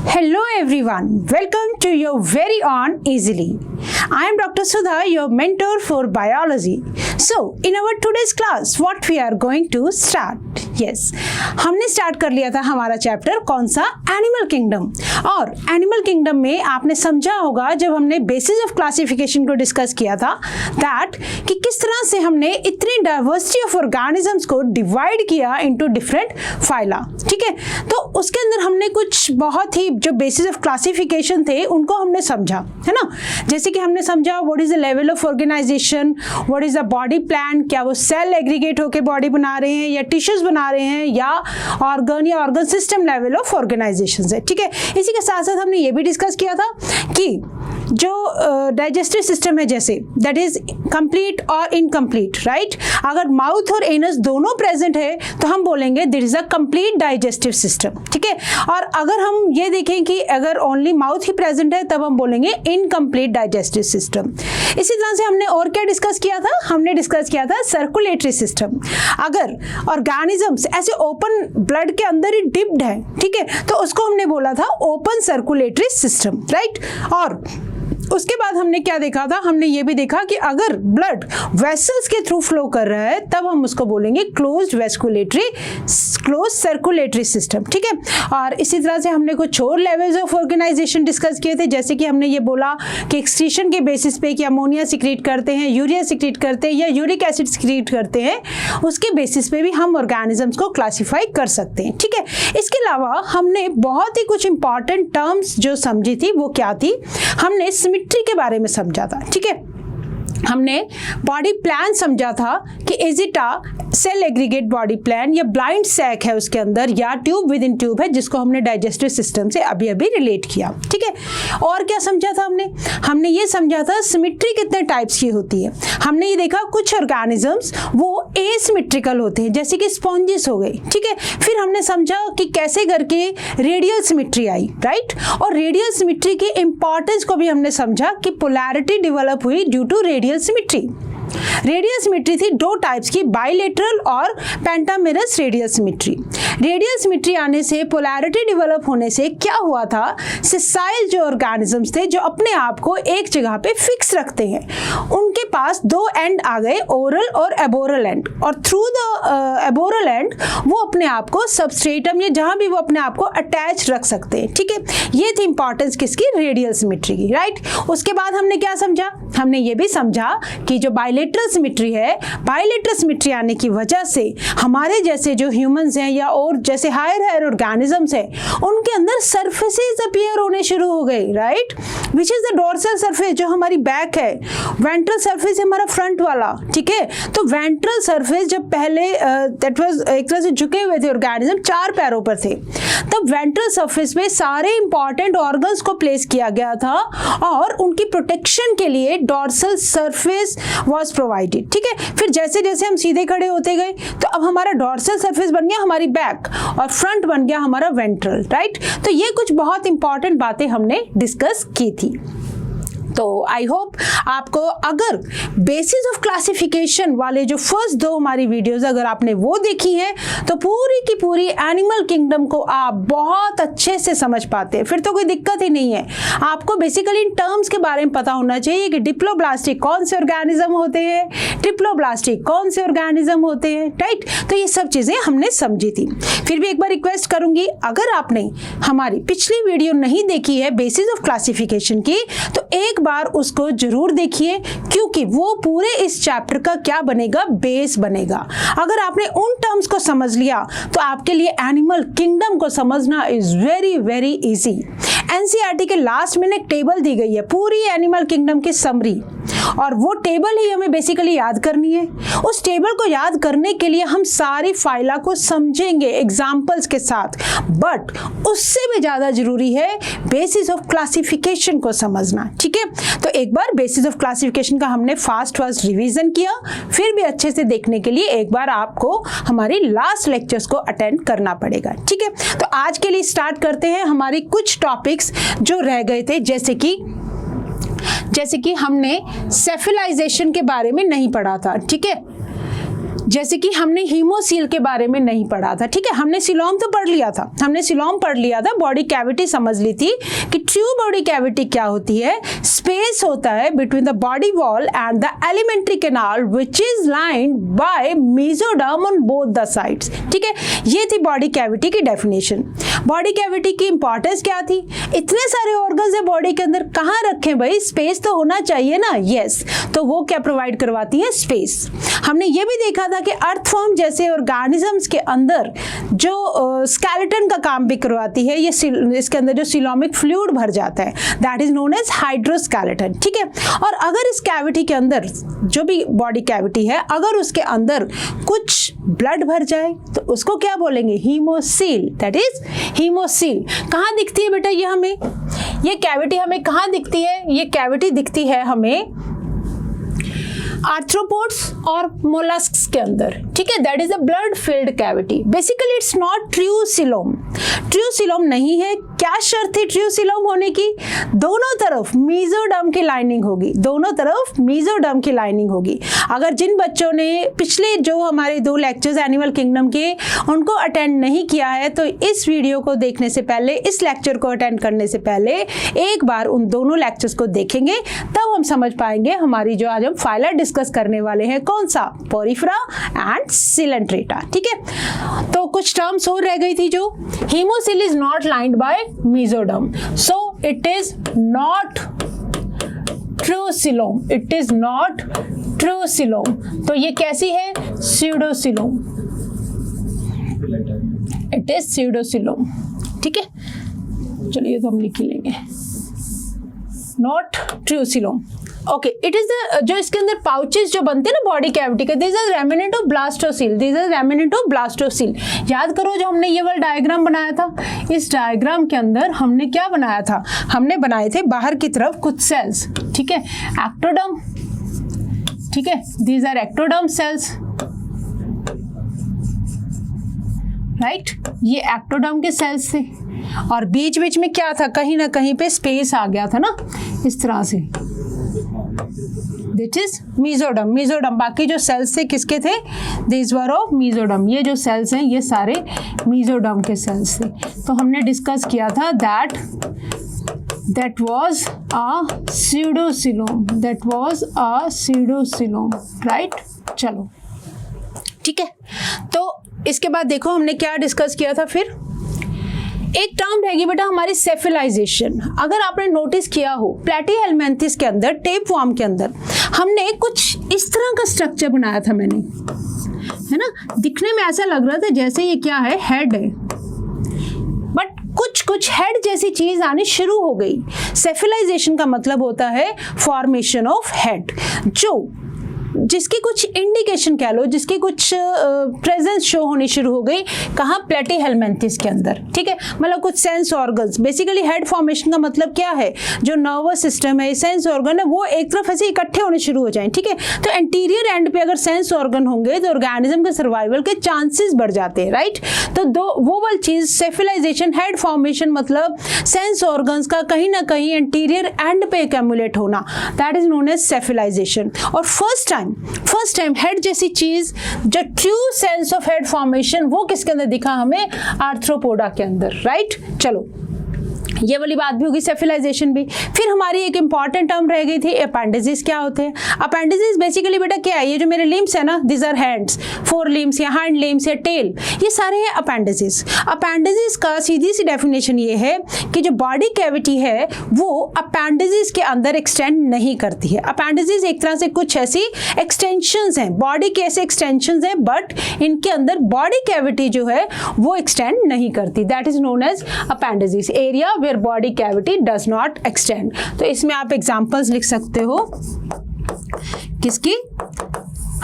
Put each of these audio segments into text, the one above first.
Hello everyone, welcome to your very own Easily. I am Dr. Sudha, your mentor for biology. So, in our today's class, what we are going to start? Yes, हमने start कर लिया था हमारा chapter कौन सा animal kingdom. और animal kingdom में आपने समझा होगा जब हमने बेसिस ऑफ क्लासिफिकेशन को डिस्कस किया था दैट कि किस तरह से हमने इतनी डाइवर्सिटी ऑफ ऑर्गेनिजम्स को डिवाइड किया इनटू डिफरेंट फाइला। ठीक है, तो उसके अंदर हमने कुछ बहुत ही जो बेसिस ऑफ क्लासिफिकेशन थे उनको हमने समझा, है ना। जैसे कि हमने समझा what is the level of organization, what is the body plan, क्या वो सेल एग्रीगेट होकर बॉडी बना रहे हैं या टिश्यूज बना रहे हैं या organ system level of organization है। ठीक है, इसी के साथ साथ हमने ये भी डिस्कस किया था कि जो डाइजेस्टिव सिस्टम है जैसे दैट इज कंप्लीट और इनकम्प्लीट, राइट। अगर माउथ और एनस दोनों प्रेजेंट है तो हम बोलेंगे this is a complete digestive system. ठीक है, और अगर हम ये देखें कि अगर ओनली माउथ ही प्रेजेंट है तब हम बोलेंगे इनकम्प्लीट डाइजेस्टिव सिस्टम। इसी तरह से हमने और क्या डिस्कस किया था, हमने डिस्कस किया था सर्कुलेटरी सिस्टम। अगर ऑर्गेनिजम्स ऐसे ओपन ब्लड के अंदर ही डिप्ड है, ठीक है, तो उसको हमने बोला था ओपन सर्कुलेटरी सिस्टम, राइट। और उसके बाद हमने क्या देखा था, हमने ये भी देखा कि अगर ब्लड वेसल्स के थ्रू फ्लो कर रहा है तब हम उसको बोलेंगे क्लोज्ड सर्कुलेटरी सिस्टम। ठीक है, और इसी तरह से हमने कुछ और लेवल्स ऑफ ऑर्गेनाइजेशन डिस्कस किए थे। जैसे कि हमने ये बोला कि एक्सक्रीशन के बेसिस पे कि अमोनिया सिक्रीट करते हैं, यूरिया सिक्रीट करते हैं या यूरिक एसिड सिक्रीट करते हैं, उसके बेसिस पे भी हम ऑर्गेनिजम्स को क्लासिफाई कर सकते हैं। ठीक है, इसके अलावा हमने बहुत ही कुछ इंपॉर्टेंट टर्म्स जो समझी थी वो क्या थी, हमने सिमेट्री के बारे में समझा था। ठीक है, हमने बॉडी प्लान समझा था कि is it a cell aggregate body plan या ब्लाइंड सैक है उसके अंदर या ट्यूब विद इन ट्यूब है, जिसको हमने डाइजेस्टिव सिस्टम से अभी अभी रिलेट किया। ठीक है, और क्या समझा था हमने ये समझा था सिमेट्री कितने टाइप्स की होती है। हमने ये देखा कुछ ऑर्गेनिजम्स वो एसिमेट्रिकल होते हैं जैसे कि स्पॉन्जेस हो गए। ठीक है, फिर हमने समझा कि कैसे करके रेडियल सिमेट्री आई, राइट। और रेडियल सिमेट्री की इंपॉर्टेंस को भी हमने समझा कि पोलैरिटी डेवलप हुई due to radial symmetry. Radial symmetry थी दो टाइप्स की, बाइलेटरल और pentamerous radial symmetry. Radial symmetry आने से, पोलैरिटी डेवलप होने से क्या हुआ था, सेसाइल जो ऑर्गेनिजम्स थे जो अपने आप को एक जगह पे फिक्स रखते हैं, उनके पास दो एंड आ गए, ओरल और एबोरल एंड, और थ्रू द एबोरल एंड वो अपने आप को सबस्ट्रेटम या जहां भी वो अपने आप को अटैच रख सकते हैं। ठीक है, ये थी इंपॉर्टेंस किसकी, रेडियल सिमेट्री की, राइट। उसके बाद हमने क्या समझा, हमने ये भी समझा कि जो बाइलेटरल सिमेट्री है, बाइलेटरल सिमेट्री आने की वजह से हमारे जैसे जो ह्यूमंस हैं या और जैसे हायर ऑर्गेनिजम्स हैं उनके अंदर सरफेसेस अपीयर होने शुरू हो गए, right. Which is the dorsal surface जो हमारी बैक है, वेंट्रल सरफेस हमारा फ्रंट वाला। ठीक है, तो वेंट्रल सरफेस जब पहले दैट वाज एक तरह से झुके हुए थे ऑर्गेनिज्म, चार पैरों पर थे, तब वेंट्रल सरफेस पे सारे इंपॉर्टेंट ऑर्गन्स को प्लेस किया गया था और उनकी प्रोटेक्शन के लिए डोर्सल सरफेस वाज प्रोवाइडेड। ठीक है, फिर जैसे जैसे हम सीधे खड़े होते गए तो अब हमारा डोर्सल सरफेस बन गया हमारी बैक और फ्रंट बन गया हमारा वेंट्रल, राइट। तो ये कुछ बहुत इंपॉर्टेंट बातें हमने डिस्कस की थी। तो आई होप आपको अगर बेसिस ऑफ क्लासिफिकेशन वाले जो फर्स्ट दो हमारी वीडियोस अगर आपने वो देखी हैं तो पूरी की पूरी एनिमल किंगडम को आप बहुत अच्छे से समझ पाते हैं, फिर तो कोई दिक्कत ही नहीं है। आपको बेसिकली इन टर्म्स के बारे में पता होना चाहिए कि डिप्लोब्लास्टिक कौन से ऑर्गेनिज्म होते हैं, ट्रिप्लोब्लास्टिक कौन से ऑर्गेनिज्म होते हैं, राइट। तो ये सब चीज़ें हमने समझी थी। फिर भी एक बार रिक्वेस्ट करूंगी, अगर आपने हमारी पिछली वीडियो नहीं देखी है बेसिस ऑफ क्लासिफिकेशन की तो एक बार उसको जरूर देखिए, क्योंकि वो पूरे इस चैप्टर का क्या बनेगा, बेस बनेगा। अगर आपने उन टर्म्स को समझ लिया तो आपके लिए एनिमल किंगडम को समझना is very very easy. NCERT के लास्ट में एक टेबल दी गई है पूरी एनिमल किंगडम की समरी, और वो टेबल ही हमें बेसिकली याद करनी है। उस टेबल को याद करने के लिए हम सारी फाइला को समझेंगे एग्जाम्पल्स के साथ, बट उससे भी ज्यादा जरूरी है बेसिस ऑफ क्लासिफिकेशन को समझना। ठीक है, तो एक बार बेसिस ऑफ क्लासिफिकेशन का हमने फास्ट रिवीजन किया, फिर भी अच्छे से देखने के लिए एक बार आपको हमारी लास्ट लेक्चर्स को अटेंड करना पड़ेगा। ठीक है, तो आज के लिए स्टार्ट करते हैं हमारी कुछ टॉपिक्स जो रह गए थे, जैसे कि हमने सेफिलाइजेशन के बारे में नहीं पढ़ा था। ठीक है, जैसे कि हमने हीमोसील के बारे में नहीं पढ़ा था, ठीक है, हमने सिलोम तो पढ़ लिया था, हमने सिलोम पढ़ लिया था, बॉडी कैविटी समझ ली थी कि ट्रू बॉडी कैविटी क्या होती है, स्पेस होता है between the body wall and the alimentary canal which is lined by mesoderm on both the sides, ठीक है। ये थी बॉडी कैविटी की डेफिनेशन। बॉडी कैविटी की इंपॉर्टेंस क्या थी, इतने सारे ऑर्गन्स है बॉडी के अंदर, कहाँ रखें भाई, स्पेस तो होना चाहिए ना, यस, तो वो क्या प्रोवाइड करवाती है, स्पेस। हमने ये भी देखा था कि अर्थफॉर्म जैसे ऑर्गेनिजम्स के अंदर जो स्केलेटन का काम भी करवाती है, ये इसके अंदर जो सिलोमिक फ्लूइड भर जाता है, that is known as hydroskeleton, ठीक है। और अगर इस कैविटी के अंदर जो भी बॉडी कैविटी है, अगर उसके अंदर कुछ ब्लड भर जाए तो उसको क्या बोलेंगे, हीमोसील, दैट इज हीमोसील। कहाँ दिखती है बेटा ये हमें, ये कैविटी हमें कहाँ दिखती है, ये कैविटी दिखती है हमें आर्थ्रोपोड्स और मोलस्क्स के अंदर, ठीक है, that is a blood filled cavity. Basically it's not true coelom, true coelom नहीं है। क्या शर्त थी ट्रू सिलोम होने की, दोनों तरफ मेसोडर्म की लाइनिंग होगी, दोनों तरफ मेसोडर्म की लाइनिंग होगी। अगर जिन बच्चों ने पिछले जो हमारे 2 लेक्चर्स एनिमल किंगडम के उनको अटेंड नहीं किया है, तो इस वीडियो को देखने से पहले, इस लेक्चर को अटेंड करने से पहले एक बार उन दोनों लेक्चर्स को देखेंगे, तब हम समझ पाएंगे हमारी जो आज हम फाइलर डिस्कस करने वाले हैं, कौन सा, पोरिफेरा एंड सिलेंट्रेटा, ठीक है। तो कुछ टर्म्स और रह गई थी, जो haemocoel is not lined by mesoderm, so it is not true coelom, it is not true coelom. तो ये कैसी है, स्यूडोसिलोम, इट इज स्यूडोसिलोम, ठीक है। चलिए तो हम लिख ही लेंगे, not true coelom. Okay, it is the, जो इसके अंदर पाउचेस जो बनते हैं ना बॉडी कैविटी के, this is remnant of blastocoel, this is remnant of blastocoel. याद करो जो हमने ये वाला डायग्राम बनाया था, इस डायग्राम के अंदर हमने क्या बनाया था, हमने बनाए थे बाहर की तरफ कुछ सेल्स, ठीक है, एक्टोडर्म, ठीक है, these are ectoderm cells, right, ये एक्टोडर्म के सेल्स थे, और बीच बीच में क्या था, कहीं ना कहीं पे स्पेस आ गया था ना, इस तरह से, दिस इज मेसोडर्म। मेसोडर्म बाकी जो सेल्स थे किसके थे, दिस वर ऑफ मेसोडर्म, ये जो सेल्स हैं ये सारे मेसोडर्म के सेल्स थे। तो हमने डिस्कस किया था that was a pseudocilome, that was a pseudocilome, right? चलो ठीक है। तो इसके बाद देखो हमने क्या डिस्कस किया था, फिर एक टर्म रहेगी बेटा हमारी सेफिलाइजेशन। अगर आपने नोटिस किया हो प्लेटीहेलमिन्थेस के अंदर, टेप वॉर्म के अंदर हमने कुछ इस तरह का स्ट्रक्चर बनाया था मैंने, है ना, दिखने में ऐसा लग रहा था जैसे ये क्या है, हेड है, बट कुछ कुछ हेड जैसी चीज आनी शुरू हो गई। सेफिलाइजेशन का मतलब होता है फॉर्मेशन ऑफ हेड, जो जिसकी कुछ इंडिकेशन कह लो, जिसकी कुछ प्रेजेंस शो होनी शुरू हो गई, कहाँ, प्लेटीहेलमिन्थेस के अंदर, ठीक है, मतलब कुछ sense organs. Basically head formation का मतलब क्या है, जो नर्वस सिस्टम है, सेंस ऑर्गन है, वो एक तरफ ऐसे इकट्ठे होने शुरू हो जाएं, ठीक है। तो एंटीरियर एंड पे अगर सेंस ऑर्गन होंगे तो ऑर्गेनिज्म के सर्वाइवल के चांसेस बढ़ जाते हैं, राइट। तो वो वाली चीज सेफिलाइजेशन, हेड फॉर्मेशन मतलब सेंस ऑर्गन्स का कहीं ना कहीं एंटीरियर एंड पे एक्यूमुलेट होना, दैट इज नोन एज सेफिलाइजेशन। और फर्स्ट टाइम हेड जैसी चीज, जो true sense of head formation, वो किसके अंदर दिखा हमें, आर्थ्रोपोडा के अंदर, राइट। चलो ये वाली बात भी होगी, सेफिलाइजेशन भी। फिर हमारी एक इंपॉर्टेंट टर्म रह गई थी, अपेंडिजेस क्या होते हैं। अपेंडिजेस बेसिकली बेटा क्या है, ये जो मेरे लिम्स है ना, दिस आर हैंड्स, 4 लिम्स या हैंड लिम्स या टेल, ये सारे हैं अपेंडिजेस। अपेंडिजेस का सीधी सी डेफिनेशन ये है कि जो बॉडी कैविटी है वो अपेंडिजेस के अंदर एक्सटेंड नहीं करती है। अपेंडिजेस एक तरह से कुछ ऐसी एक्सटेंशंस हैं, बॉडी के ऐसे एक्सटेंशंस हैं, बट इनके अंदर बॉडी कैविटी जो है वो एक्सटेंड नहीं करती, that is known as appendages, area where body cavity does not extend। तो इसमें आप एग्जांपल्स लिख सकते हो किसकी,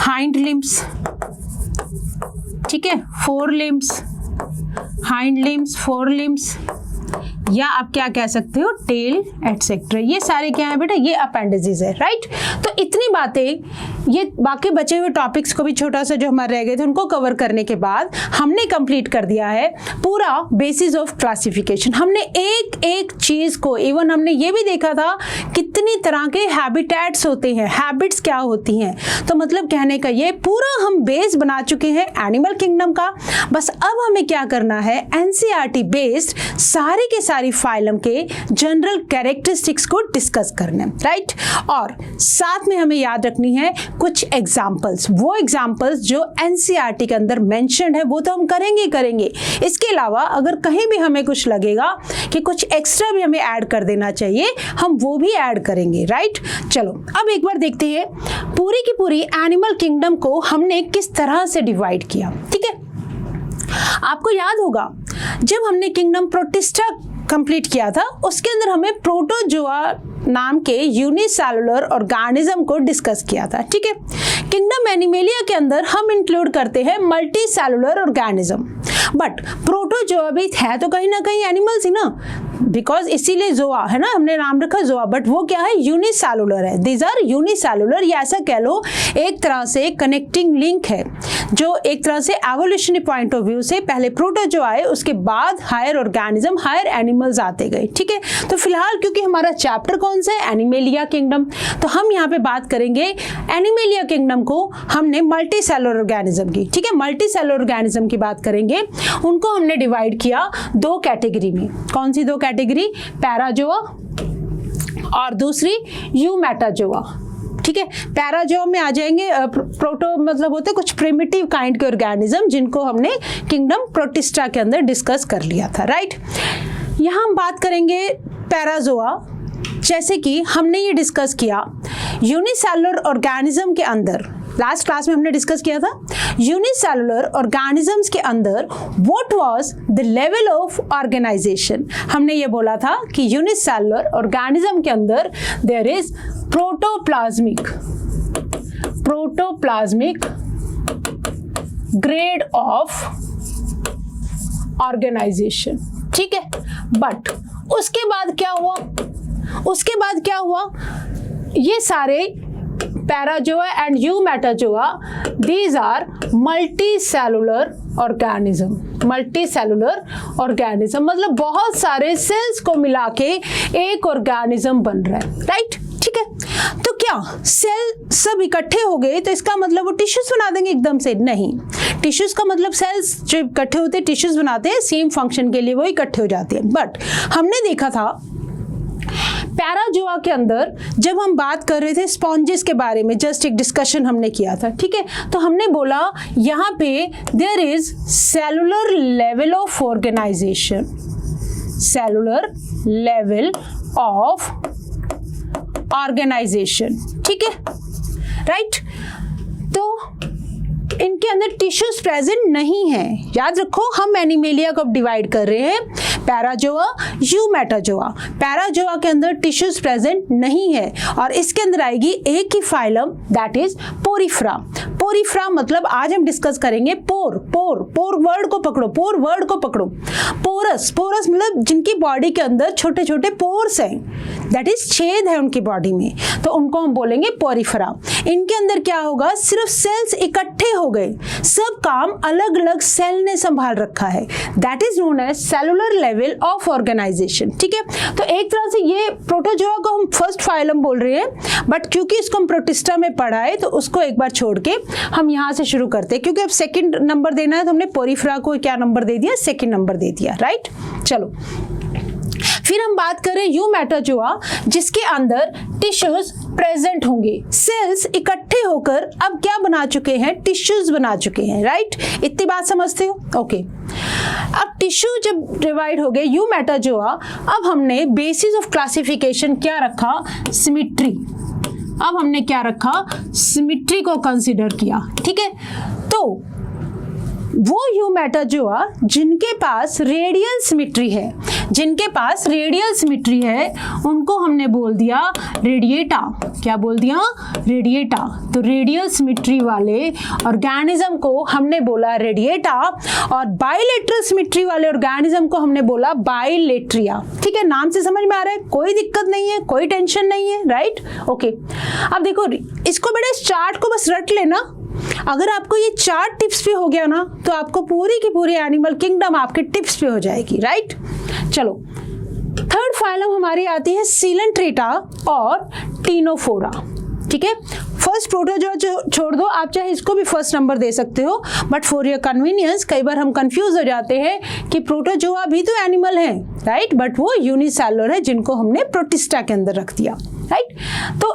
हाइंड लिम्स, ठीक है, 4 लिम्स, हाइंड लिम्स, 4 लिम्स, या आप क्या कह सकते हो टेल एटसेट्रा। ये सारे क्या है बेटा, ये अपेंडिजेस है, राइट। तो इतनी बातें, ये बाकी बचे हुए टॉपिक्स को भी छोटा सा जो हमारे रह गए थे उनको कवर करने के बाद हमने कंप्लीट कर दिया है पूरा बेसिस ऑफ क्लासिफिकेशन। हमने एक एक चीज को, इवन हमने ये भी देखा था कितनी तरह के हैबिटेट्स होते हैं, हैबिट्स क्या होती हैं। तो मतलब कहने का ये पूरा हम बेस बना चुके हैं एनिमल किंगडम का। बस अब हमें क्या करना है, एनसीईआरटी बेस्ड सारे के सारी फाइलम के जनरल कैरेक्टरिस्टिक्स को डिस्कस करना, राइट। और साथ में हमें याद रखनी है कुछ एग्जाम्पल्स, वो एग्जाम्पल्स जो एनसीईआरटी के अंदर मेंशन्ड है वो तो हम करेंगे। इसके अलावा अगर कहीं भी हमें कुछ लगेगा कि कुछ एक्स्ट्रा भी हमें ऐड कर देना चाहिए, हम वो भी ऐड करेंगे, राइट। चलो अब एक बार देखते हैं पूरी की पूरी एनिमल किंगडम को हमने किस तरह से डिवाइड किया, ठीक है। आपको याद होगा जब हमने किंगडम प्रोटिस्टा कंप्लीट किया था उसके अंदर हमें प्रोटोजोआ नाम के यूनिसेलुलर ऑर्गेनिज्म को डिस्कस किया था, ठीक है। किंगडम एनिमेलिया के अंदर हम इंक्लूड करते हैं multi cellular organism, but protozoa भी है तो कहीं ना कहीं एनिमल्स ही ना, बिकॉज इसीलिए जोआ है ना, हमने नाम रखा जोआ, बट वो क्या है, यूनिसेलुलर है। दीज आर यूनिसेलुलर, या ऐसा कह लो एक तरह से कनेक्टिंग लिंक है जो एक तरह से एवोल्यूशनरी पॉइंट ऑफ व्यू से पहले प्रोटोजोआ आए, उसके बाद हायर ऑर्गेनिज्म, हायर एनिमल्स आते गए, ठीक है। तो फिलहाल क्योंकि हमारा चैप्टर कौन सा है, एनिमेलिया किंगडम, तो हम यहाँ पे बात करेंगे एनिमेलिया किंगडम को हमने मल्टी सेलुलर ऑर्गेनिज्म की, ठीक है। मल्टी सेलुलर ऑर्गेनिज्म की बात करेंगे, उनको हमने डिवाइड किया दो कैटेगरी में। कौन सी दो कैटेगरी, पैराजोआ और दूसरी यूमेटाजोआ, ठीक है। पैराजोआ में आ जाएंगे प्रोटो, मतलब होते कुछ प्रिमिटिव काइंड के ऑर्गेनिज्म जिनको हमने किंगडम प्रोटिस्टा के अंदर डिस्कस कर लिया था, राइट। यहाँ हम बात करेंगे पैराजोआ, जैसे कि हमने ये डिस्कस किया यूनिसेलुलर ऑर्गेनिज्म के अंदर, लास्ट क्लास में हमने डिस्कस किया था यूनिसेलुलर ऑर्गेनिजम्स के अंदर what was the level of organisation. हमने ये बोला था कि यूनिसेलुलर ऑर्गेनिज्म के अंदर there is protoplasmic grade of organisation, ठीक है। बट उसके बाद क्या हुआ, ये सारे parazoa and eumetazoa, these are multicellular organism, मतलब बहुत सारे सेल्स को मिला के एक ऑर्गेनिज्म बन रहा है, राइट, ठीक है। तो क्या सेल सब इकट्ठे हो गए तो इसका मतलब वो टिश्यूज बना देंगे एकदम से? नहीं, टिश्यूज का मतलब सेल्स जो इकट्ठे होते हैं टिश्यूज बनाते हैं, सेम फंक्शन के लिए वो इकट्ठे हो जाते हैं। बट हमने देखा था पैराजोआ के अंदर जब हम बात कर रहे थे स्पॉन्जेस के बारे में, जस्ट एक डिस्कशन हमने किया था, ठीक है। तो हमने बोला यहाँ पे there is cellular level of organization, cellular level of organisation, ठीक है, राइट। तो इनके अंदर टिश्यूज प्रेजेंट नहीं है। याद रखो हम एनिमेलिया को डिवाइड कर रहे हैं पैराजोआ, यूमेटाजोआ। पैराजोआ के अंदर टिश्यूज प्रेजेंट नहीं है और इसके अंदर आएगी एक ही फाइलम, दैट इज पोरिफ्रा। पोरिफ्रा मतलब आज हम डिस्कस करेंगे पोर वर्ड को पकड़ो, पोरस मतलब जिनकी बॉडी के अंदर छोटे छोटे पोर्स हैं, दैट इज छेद है उनकी बॉडी में, तो उनको हम बोलेंगे पोरिफ्रा। इनके अंदर क्या होगा, सिर्फ सेल्स इकट्ठे हो गए, सब काम अलग अलग सेल ने संभाल रखा है, that is known as cellular level of organisation, ठीक है। तो एक तरह से ये प्रोटोजोआ को हम फर्स्ट फाइलम बोल रहे हैं, बट क्योंकि इसको हम प्रोटिस्टा में पढ़ा है तो उसको एक बार छोड़ के हम यहाँ से शुरू करते हैं, क्योंकि अब सेकंड नंबर देना है तो हमने पोरिफ्रा को क्या नंबर दे दिया, सेकंड नंबर दे दिया, राइट। चलो फिर हम बात करें यूमेटाजोआ, जिसके अंदर टिश्यूज प्रेजेंट होंगे, सेल्स इकट्ठे होकर अब क्या बना चुके हैं, टिश्यूज बना चुके हैं, राइट। इतनी बात समझते हो, ओके। अब टिश्यू जब डिवाइड हो गए यूमेटाजोआ, अब हमने बेसिस ऑफ क्लासिफिकेशन क्या रखा, सिमेट्री। अब हमने क्या रखा, सिमेट्री को कंसीडर किया, ठीक है। तो वो यूमेटाजोआ जिनके पास रेडियल सिमेट्री है, जिनके पास रेडियल सिमेट्री है, उनको हमने बोल दिया रेडिएटा। क्या बोल दिया? रेडिएटा। तो रेडियल सिमेट्री वाले ऑर्गेनिज्म को हमने बोला रेडिएटा, और बाइलेटरल सिमेट्री वाले ऑर्गेनिज्म को हमने बोला बाइलेट्रिया। ठीक है, नाम से समझ में आ रहा है, कोई दिक्कत नहीं है, कोई टेंशन नहीं है, राइट? ओके, अब देखो इसको बेटा, इस चार्ट को बस रट लेना। अगर आपको ये 4 टिप्स पे हो गया ना, तो आपको पूरी की पूरी एनिमल किंगडम आपके टिप्स पे हो जाएगी, राइट? चलो, थर्ड फाइलम हमारी आती है सीलेंट्रेटा और टीनोफोरा। ठीक है, फर्स्ट प्रोटोजोआ छोड़ दो, आप चाहे इसको भी फर्स्ट नंबर दे सकते हो, बट फॉर योर कन्वीनियंस कई बार हम कंफ्यूज हो जाते हैं कि प्रोटोजोआ भी तो एनिमल है, राइट? बट वो यूनिसेलुलर है, जिनको हमने प्रोटिस्टा के अंदर रख दिया, राइट? तो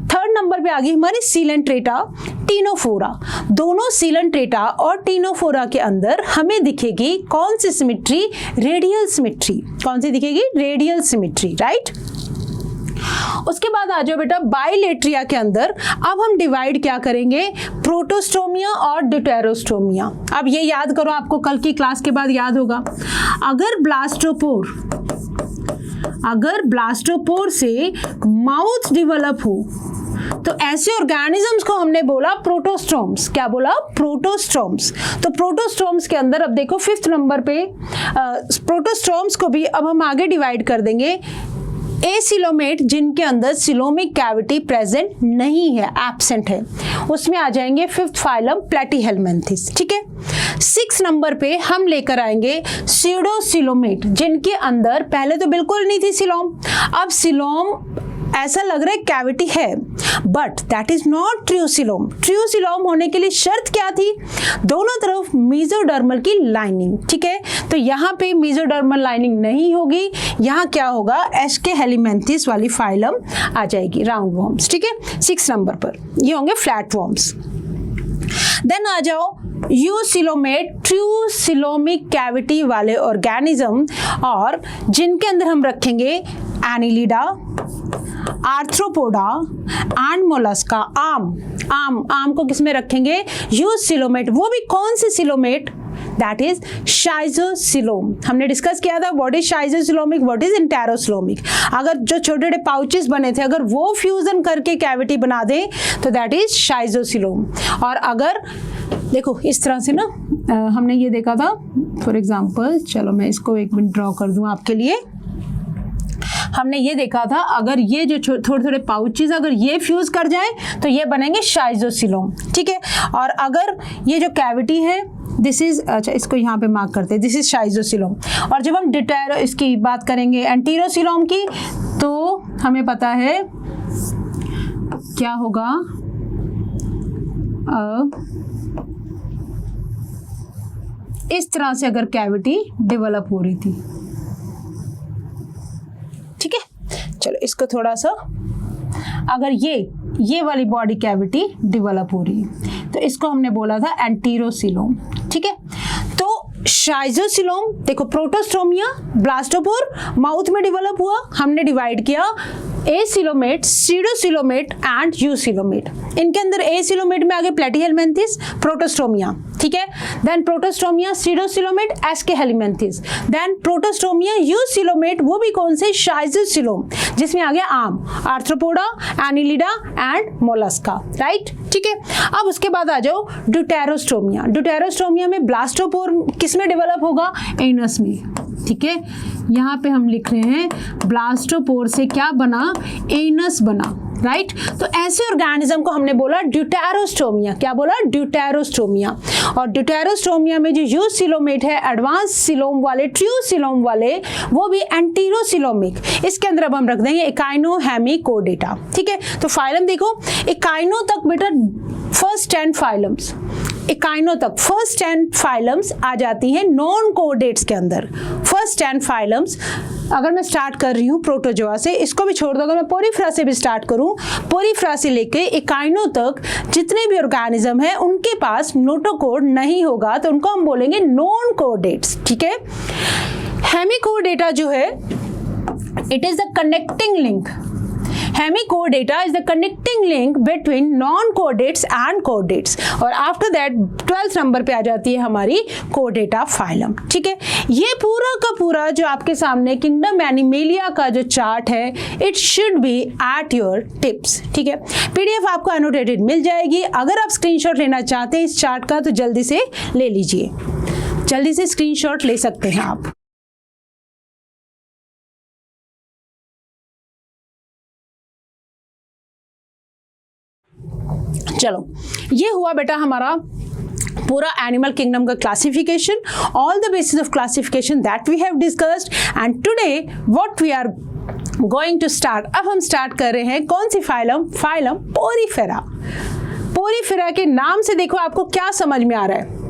थर्ड नंबर पे आ गई हमारी सीलेंट्रेटा, टीनोफोरा। दोनों सीलेंट्रेटा और टीनोफोरा के अंदर हमें दिखेगी कौन सी सिमेट्री? Radial symmetry. कौन सी दिखेगी? Radial symmetry, right? उसके बाद आ जाओ बेटा बाइलेट्रिया के अंदर। अब हम डिवाइड क्या करेंगे? प्रोटोस्टोमिया और ड्यूटेरोस्टोमिया। अब ये याद करो, आपको कल की क्लास के बाद याद होगा। अगर ब्लास्टोपोर से माउथ डेवलप हो तो ऐसे ऑर्गेनिजम्स को हमने बोला प्रोटोस्टोम्स। क्या बोला? प्रोटोस्टोम्स। तो प्रोटोस्टोम्स के अंदर अब देखो 5th नंबर पे प्रोटोस्टोम्स को भी अब हम आगे डिवाइड कर देंगे। एसिलोमेट, जिनके अंदर सिलोमिक कैविटी प्रेजेंट नहीं है, एब्सेंट है, उसमें आ जाएंगे 5th फाइलम प्लेटीहेलमिन्थेस। ठीक है, 6 नंबर पे हम लेकर आएंगे स्यूडोसिलोमेट, जिनके अंदर पहले तो बिल्कुल नहीं थी सिलोम, अब सिलोम ऐसा लग रहा है कैविटी है, but that is not true coelom. True coelom होने के लिए शर्त क्या थी? दोनों तरफ मेसोडर्मल की लाइनिंग। ठीक है, तो यहाँ पे मेसोडर्मल लाइनिंग नहीं होगी, यहाँ क्या होगा? एस्केहेलिमेंथिस वाली फाइलम आ जाएगी, राउंड वॉर्म्स। ठीक है, 6 नंबर पर ये होंगे फ्लैट वॉर्म्स। देन आ जाओ यूसिलोमेट, ट्रू सिलोमिक कैविटी वाले ऑर्गेनिज्म, और जिनके अंदर हम रखेंगे एनिलिडा, आर्थ्रोपोडा एंड मोलस्का। आम को किसमें रखेंगे? यूसिलोमेट। वो भी कौन से सिलोमेट? That is शाइजोसिलोम। हमने डिस्कस किया था व्हाट इज शाइजोसिलोमिक, व्हाट इज इंटेरोसिलोमिक। अगर जो छोटे छोटे पाउचेस बने थे, अगर वो फ्यूजन करके कैविटी बना दे तो दैट इज शाइजोसिलोम। और अगर देखो इस तरह से ना, हमने ये देखा था फॉर एग्जांपल, चलो मैं इसको एक मिनट ड्रॉ कर दूं आपके लिए। हमने ये देखा था अगर ये जो थोड़े थोड़े पाउचेस अगर ये फ्यूज कर जाए तो ये बनेंगे शाइजोसिलोम। ठीक है, और अगर ये जो कैविटी है दिस इज, अच्छा इसको यहाँ पे मार्क करते हैं, दिस इज शाइजोसिलोम। और जब हम डिटेरो इसकी बात करेंगे एंटीरोसिलोम की, तो हमें पता है क्या होगा, इस तरह से अगर कैविटी डेवलप हो रही थी। ठीक है, चलो इसको थोड़ा सा, अगर ये वाली बॉडी कैविटी डेवलप हो रही है तो इसको हमने बोला था एंटीरोसिलोम। ठीक है, तो शाइजोसिलोम देखो, प्रोटोस्टोमिया, ब्लास्टोपोर माउथ में डेवलप हुआ, हमने डिवाइड किया एसिलोमेट, सीडोसिलोमेट एंड यूसिलोमेट। इनके अंदर एसिलोमेट में आगे प्लेटीहेलमिन्थेस, प्रोटोस्टोमिया। ठीक है, then protostomia, pseudocoelomate, aschelminthes, then protostomia, eucoelomate, वो भी कौन से? शाइजोसिलोम, जिसमें आ गया आम, arthropoda, annelida and mollusca, right? ठीक है, अब उसके बाद आ जाओ ड्यूटेरोस्टोमिया। ड्यूटेरोस्टोमिया में ब्लास्टोपोर किस में डेवलप होगा? एनस में। ठीक है, यहाँ पे हम लिख रहे हैं ब्लास्टोपोर से क्या बना? एनस बना, राइट? तो ऐसे ऑर्गेनिज्म को हमने बोला ड्यूटेरोस्टोमिया। क्या बोला? ड्यूटेरोस्टोमिया। और ड्यूटेरोस्टोमिया में जो यूसिलोमेट है, एडवांस सिलोम वाले, ट्रू सिलोम वाले, वो भी एंटीरोसिलोमिक। इसके अंदर अब हम रख देंगे इकाइनोहेमिकोडेटा। ठीक है, तो फाइलम देखो, इकाइनो तक बेटा फर्स्ट 10 फाइलम्स, इकाइनो तक फर्स्ट 10 फाइलम्स आ जाती हैं नॉन कोडेट्स के अंदर। फर्स्ट 10 फाइलम्स अगर मैं स्टार्ट कर रही हूँ प्रोटोजोआ से, इसको भी छोड़ दो, अगर मैं पोरीफ्रा से भी स्टार्ट करूँ, पोरीफ्रा से लेके इकाइनो तक जितने भी ऑर्गेनिज्म है उनके पास नोटोकोड नहीं होगा, तो उनको हम बोलेंगे नॉन कोडेट्स। ठीक है, हेमिकोडेटा जो है, it is the connecting link. Hemichordata is the connecting link between non कोडेट्स and कोडेट्स, और आफ्टर दैट 12th नंबर पे आ जाती है हमारी कोडेटा फाइलम। ठीक है, ये पूरा का पूरा जो आपके सामने किंगडम एनिमेलिया का जो चार्ट है, it should be at your tips. ठीक है, पीडीएफ आपको एनोटेटेड मिल जाएगी। अगर आप स्क्रीनशॉट लेना चाहते हैं इस चार्ट का तो जल्दी से ले लीजिए, जल्दी से स्क्रीनशॉट ले सकते हैं आप। चलो, ये हुआ बेटा हमारा पूरा एनिमल किंगडम का classification, all the basis of classification that we have discussed, and today what we are going to start. अब हम स्टार्ट कर रहे हैं कौन सी फाइलम? Phylum porifera. पोरीफेरा के नाम से देखो आपको क्या समझ में आ रहा है।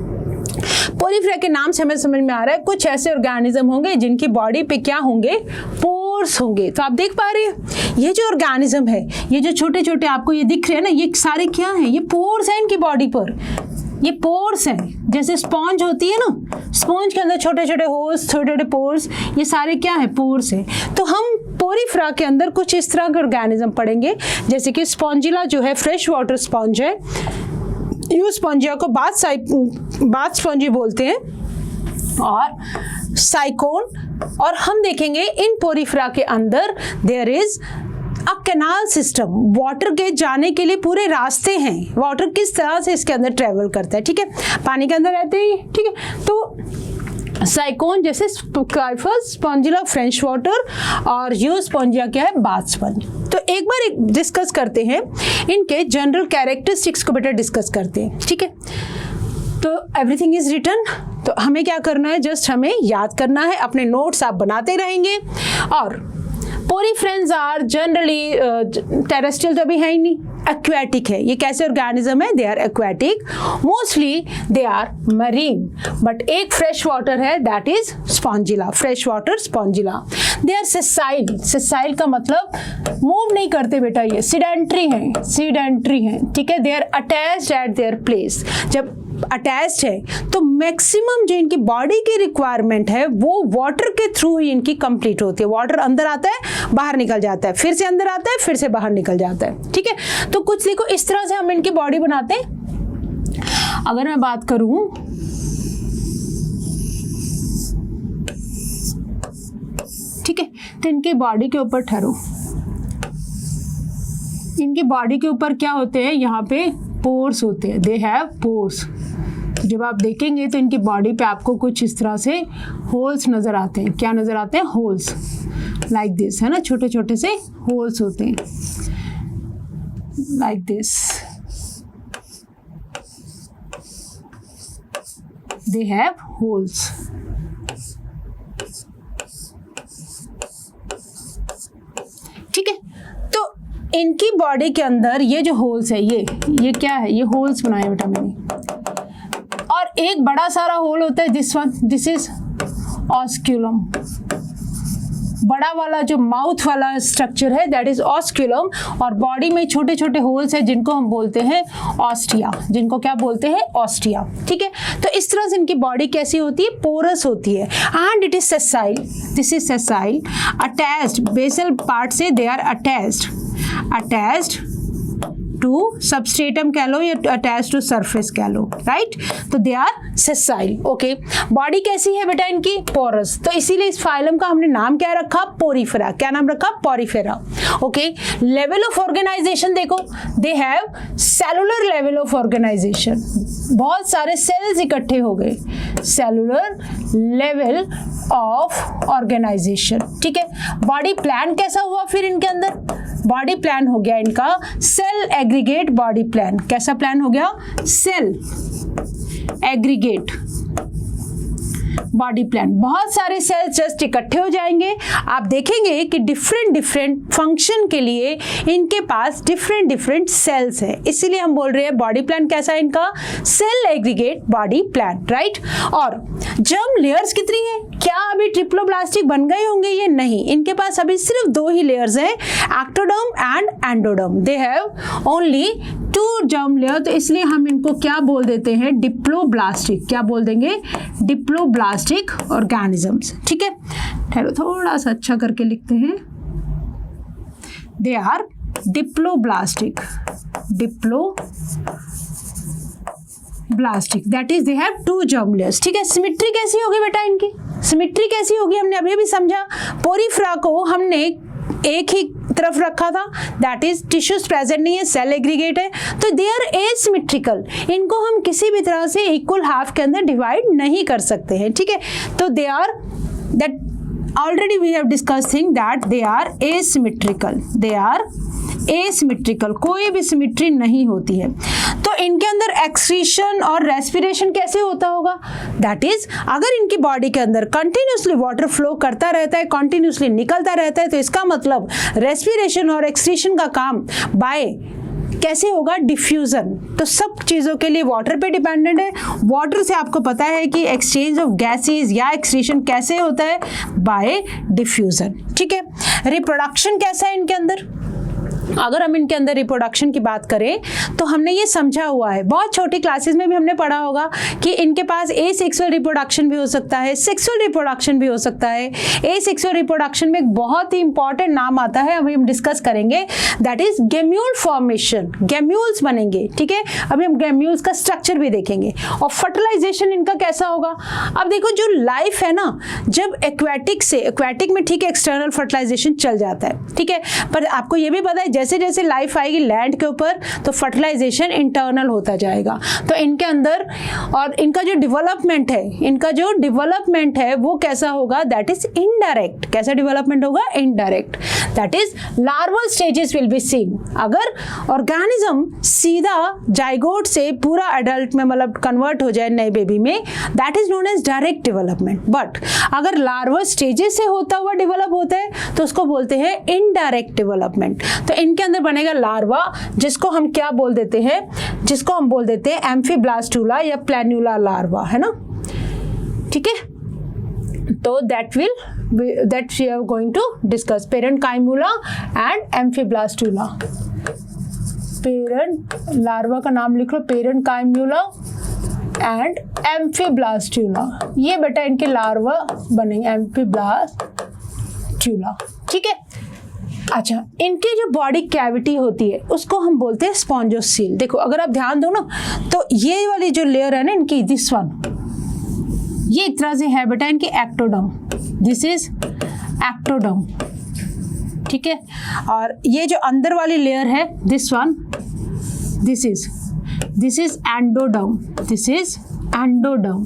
पोरीफेरा के नाम से हमें समझ में आ रहा है कुछ ऐसे ऑर्गेनिज्म होंगे जिनकी बॉडी पे क्या होंगे? पोर्स होंगे। तो आप देख पा रहे हैं ये जो ऑर्गेनिज्म है, ये जो छोटे छोटे आपको ये दिख रहे हैं ना, ये सारे क्या हैं? ये पोर्स हैं इनकी बॉडी पर, ये पोर्स हैं। जैसे स्पॉन्ज होती है ना, स्पॉन्ज के अंदर छोटे छोटे होल्स, छोटे छोटे पोर्स, ये सारे क्या है? पोर्स हैं। तो हम पोरीफेरा के अंदर कुछ इस तरह के ऑर्गेनिज्म पढ़ेंगे, जैसे कि स्पॉन्जिला जो है फ्रेश वाटर स्पॉन्ज है, यू स्पॉन्जिया को बाथ स्पॉन्जी बोलते हैं, और साइकोन। और हम देखेंगे इन पोरीफेरा के अंदर there is a canal system, water के जाने के लिए पूरे रास्ते हैं, वाटर किस तरह से इसके अंदर ट्रेवल करता है। ठीक है, पानी के अंदर रहते ही। ठीक है, तो साइकोन जैसे काइफस, स्पॉन्जिला फ्रेश वाटर, और यू स्पॉन्जिया क्या है? Bath sponge. तो एक बार डिस्कस करते हैं इनके जनरल कैरेक्टरिस्टिक्स को बेटा डिस्कस करते हैं। ठीक है, तो एवरीथिंग इज रिटन। तो हमें क्या करना है? जस्ट हमें याद करना है, अपने नोट्स आप बनाते रहेंगे। और पोरीफ्रेंस आर जनरली टेरेस्ट्रियल तो अभी है ही नहीं, एक्वेटिक है। ये कैसे ऑर्गेनिज्म है? They are aquatic, mostly they are marine, but एक फ्रेश वाटर है that is Spongilla, fresh water Spongilla. They are sessile, sessile का मतलब मूव नहीं करते बेटा, ये सीडेंट्री हैं, सीडेंट्री हैं। ठीक है, they are attached at their place. जब अटैच्ड है तो मैक्सिमम जो इनकी बॉडी की रिक्वायरमेंट है वो वाटर के थ्रू ही इनकी कंप्लीट होती है। वाटर अंदर आता है, बाहर निकल जाता है, फिर से अंदर आता है, फिर से बाहर निकल जाता है। ठीक है, तो कुछ देखो इस तरह से हम इनकी बॉडी बनाते हैं। अगर मैं बात करूं, ठीक है, तो इनकी बॉडी के ऊपर ठहरो, इनकी बॉडी के ऊपर क्या होते हैं? यहाँ पे पोर्स होते हैं, दे हैव पोर्स। जब आप देखेंगे तो इनकी बॉडी पे आपको कुछ इस तरह से होल्स नजर आते हैं। क्या नजर आते हैं? होल्स, लाइक दिस, है ना, छोटे छोटे से होल्स होते हैं, like this, they have holes. ठीक है, तो इनकी बॉडी के अंदर ये जो होल्स है, ये क्या है? ये होल्स बनाए बेटा मैंने, और एक बड़ा सारा होल होता है, this one, this is osculum. बड़ा वाला जो माउथ वाला स्ट्रक्चर है दैट इज ऑस्क्यूलम, और बॉडी में छोटे छोटे होल्स है जिनको हम बोलते हैं ऑस्टिया, जिनको क्या बोलते हैं? ऑस्टिया। ठीक है, तो इस तरह से इनकी बॉडी कैसी होती है? पोरस होती है, and it is sessile, this is sessile, attached, basal part से they are attached to substratum कह लो या अटैच टू सरफेस कह लो, राइट। तो they are sessile. Okay, body कैसी है बेटा इनकी? पोरस। तो इसीलिए इस फाइलम का हमने नाम क्या रखा? पोरीफेरा। क्या नाम रखा? Porifera. Okay, level of organisation देखो, they have cellular level of organisation, बहुत सारे सेल्स इकट्ठे हो गए, सेलुलर लेवल ऑफ ऑर्गेनाइजेशन। ठीक है, बॉडी प्लान कैसा हुआ फिर इनके अंदर? बॉडी प्लान हो गया इनका सेल एग्रीगेट बॉडी प्लान। कैसा प्लान हो गया? Cell aggregate body plan. बहुत सारे सेल्स जस्ट इकट्ठे हो जाएंगे, आप देखेंगे कि डिफरेंट डिफरेंट फंक्शन के लिए इनके पास डिफरेंट डिफरेंट सेल्स है, इसीलिए हम बोल रहे हैं बॉडी प्लान कैसा है इनका? Cell aggregate body plan, right. और जर्म लेयर्स कितनी है? क्या अभी ट्रिप्लोब्लास्टिक बन गए होंगे? ये नहीं, इनके पास अभी सिर्फ 2 ही लेयर्स हैं, ectoderm and endoderm. They have only 2 germ layer, तो इसलिए हम इनको क्या बोल देते हैं? डिप्लोब्लास्टिक। क्या बोल देंगे? Diploblastic organisms. ठीक है, ठहरो थोड़ा सा अच्छा करके लिखते हैं, they are diploblastic, diploblastic that is they have 2 germ layers। ठीक है, सिमेट्री कैसी होगी बेटा इनकी, सिमेट्री कैसी होगी हमने अभी भी समझा। पोरीफ्रा को हमने एक ही तरफ रखा था, दैट इज टिश्यूज प्रेजेंट नहीं है, सेल एग्रीगेट है, तो दे आर एसिमेट्रिकल, इनको हम किसी भी तरह से इक्वल हाफ के अंदर डिवाइड नहीं कर सकते हैं। ठीक है, तो they are that already we have discussed thing that they are asymmetrical, they are asymmetrical, कोई भी सिमेट्री नहीं होती है। तो इनके अंदर एक्सक्रीशन और रेस्पिरेशन कैसे होता होगा, दैट इज अगर इनकी बॉडी के अंदर कंटिन्यूसली वाटर फ्लो करता रहता है, कंटिन्यूसली निकलता रहता है, तो इसका मतलब रेस्पिरेशन और एक्सक्रीशन का काम बाय कैसे होगा, डिफ्यूजन। तो सब चीज़ों के लिए वाटर पे डिपेंडेंट है। वाटर से आपको पता है कि एक्सचेंज ऑफ गैसेस या एक्सक्रीशन कैसे होता है, बाय डिफ्यूजन। ठीक है, रिप्रोडक्शन कैसा है इनके अंदर, अगर हम इनके अंदर रिप्रोडक्शन की बात करें तो हमने ये समझा हुआ है, बहुत छोटी क्लासेस में भी हमने पढ़ा होगा कि इनके पास एसेक्सुअल रिप्रोडक्शन भी हो सकता है, सेक्सुअल रिप्रोडक्शन भी हो सकता है। एसेक्सुअल रिप्रोडक्शन में एक बहुत ही इंपॉर्टेंट नाम आता है, अभी हम डिस्कस करेंगे, दैट इज गैम्यूल फॉर्मेशन, गैम्यूल्स बनेंगे। ठीक है, अभी हम गैम्यूल्स का स्ट्रक्चर भी देखेंगे। और फर्टिलाइजेशन इनका कैसा होगा, अब देखो जो लाइफ है ना, जब एक्वेटिक से, एक्वेटिक में ठीक है एक्सटर्नल फर्टिलाइजेशन चल जाता है, ठीक है, पर आपको ये भी पता है जैसे जैसे लाइफ आएगी लैंड के ऊपर तो फर्टिलाइजेशन इंटरनल होता जाएगा। तो इनके अंदर और इनका जो डेवलपमेंट है, इनका जो डेवलपमेंट है वो कैसा होगा, दैट इज इनडायरेक्ट। कैसा डेवलपमेंट होगा, indirect, that is larval stages will be seen. अगर ऑर्गेनिज्म सीधा जाइगोट से पूरा एडल्ट में मतलब कन्वर्ट हो जाए नए बेबी में, that is known as direct development. But अगर लार्वल स्टेजेस से होता हुआ डेवलप होता है तो उसको बोलते हैं इनडायरेक्ट डेवलपमेंट। तो इनके अंदर बनेगा लार्वा, जिसको हम क्या बोल देते हैं, जिसको हम बोल देते हैं एम्फीब्लास्टूला या प्लैन्यूला लार्वा, है ना। ठीक है, तो that we are going to discuss parenchymula and amphiblastula. Parent larva का नाम लिख लो, पेरेंट काइमूला एंड एम्फीब्लास्टूला, ये बेटा इनके लार्वा बनेंगे, एम्फीब्लास्टूला। ठीक है, अच्छा, इनकी जो बॉडी कैविटी होती है उसको हम बोलते हैं स्पॉन्जोसील। देखो अगर आप ध्यान दो ना तो ये वाली जो लेयर है ना इनकी, दिस वन, ये एक तरह से है बेटा इनकी एक्टोडर्म, दिस इज एक्टोडर्म। ठीक है, और ये जो अंदर वाली लेयर है this one, this is endoderm, this is endoderm.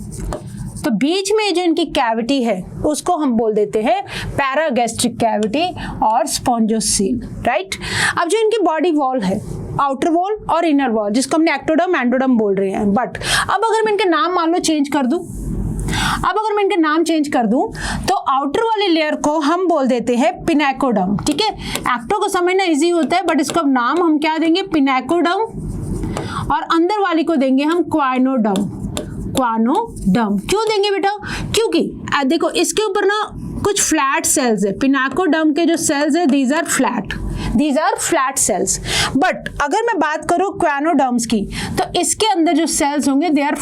तो बीच में जो इनकी कैविटी है उसको हम बोल देते हैं पैरागैस्ट्रिक कैविटी और स्पॉन्जोसील, राइट। अब जो इनकी बॉडी वॉल है, आउटर वॉल और इनर वॉल, जिसको हमने एक्टोडर्म एंडोडर्म बोल रहे हैं, बट अब अगर मैं इनके नाम मान लो चेंज कर दूं, तो आउटर वाली लेयर को हम बोल देते हैं पिनैकोडर्म। ठीक है, एक्टो को समझना इजी होता है बट इसका नाम हम क्या देंगे, पिनैकोडर्म, और अंदर वाली को देंगे हम क्वाइनोडर्म। क्यों देंगे बेटा, क्योंकि देखो इसके ऊपर ना कुछ फ्लैट सेल्स है, पिनैकोडर्म के जो सेल्स है these are flat cells. But अगर मैं बात करूं क्वाइनोडर्म्स की तो इसके अंदर जो सेल्स होंगे दे आर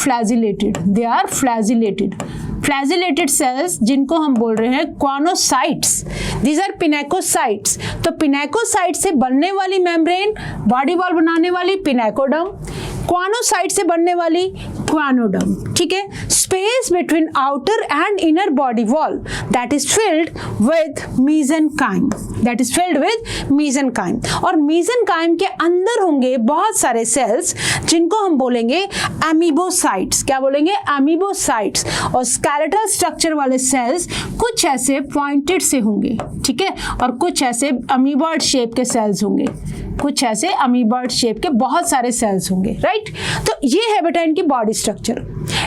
फ्लैजिलेटेड सेल्स, जिनको हम बोल रहे हैं क्वानोसाइट्स। These are पिनैकोसाइट्स। तो पिनैकोसाइट से बनने वाली मेम्ब्रेन, बॉडी वॉल बनाने वाली पिनैकोडर्म, क्वानोसाइट से बनने वाली क्वानोडर्म। ठीक है, space between outer and inner body wall that is filled with mesenchyme, और मेसेनकाइम के अंदर होंगे बहुत सारे सेल्स जिनको हम बोलेंगे अमीबोसाइट्स। क्या बोलेंगे, अमीबोसाइट्स। और स्केलेटल स्ट्रक्चर वाले सेल्स कुछ ऐसे पॉइंटेड से होंगे, ठीक है, और कुछ ऐसे अमीबॉइड शेप के सेल्स होंगे, बहुत सारे सेल्स होंगे, राइट। तो ये है बेटा इनकी बॉडी स्ट्रक्चर।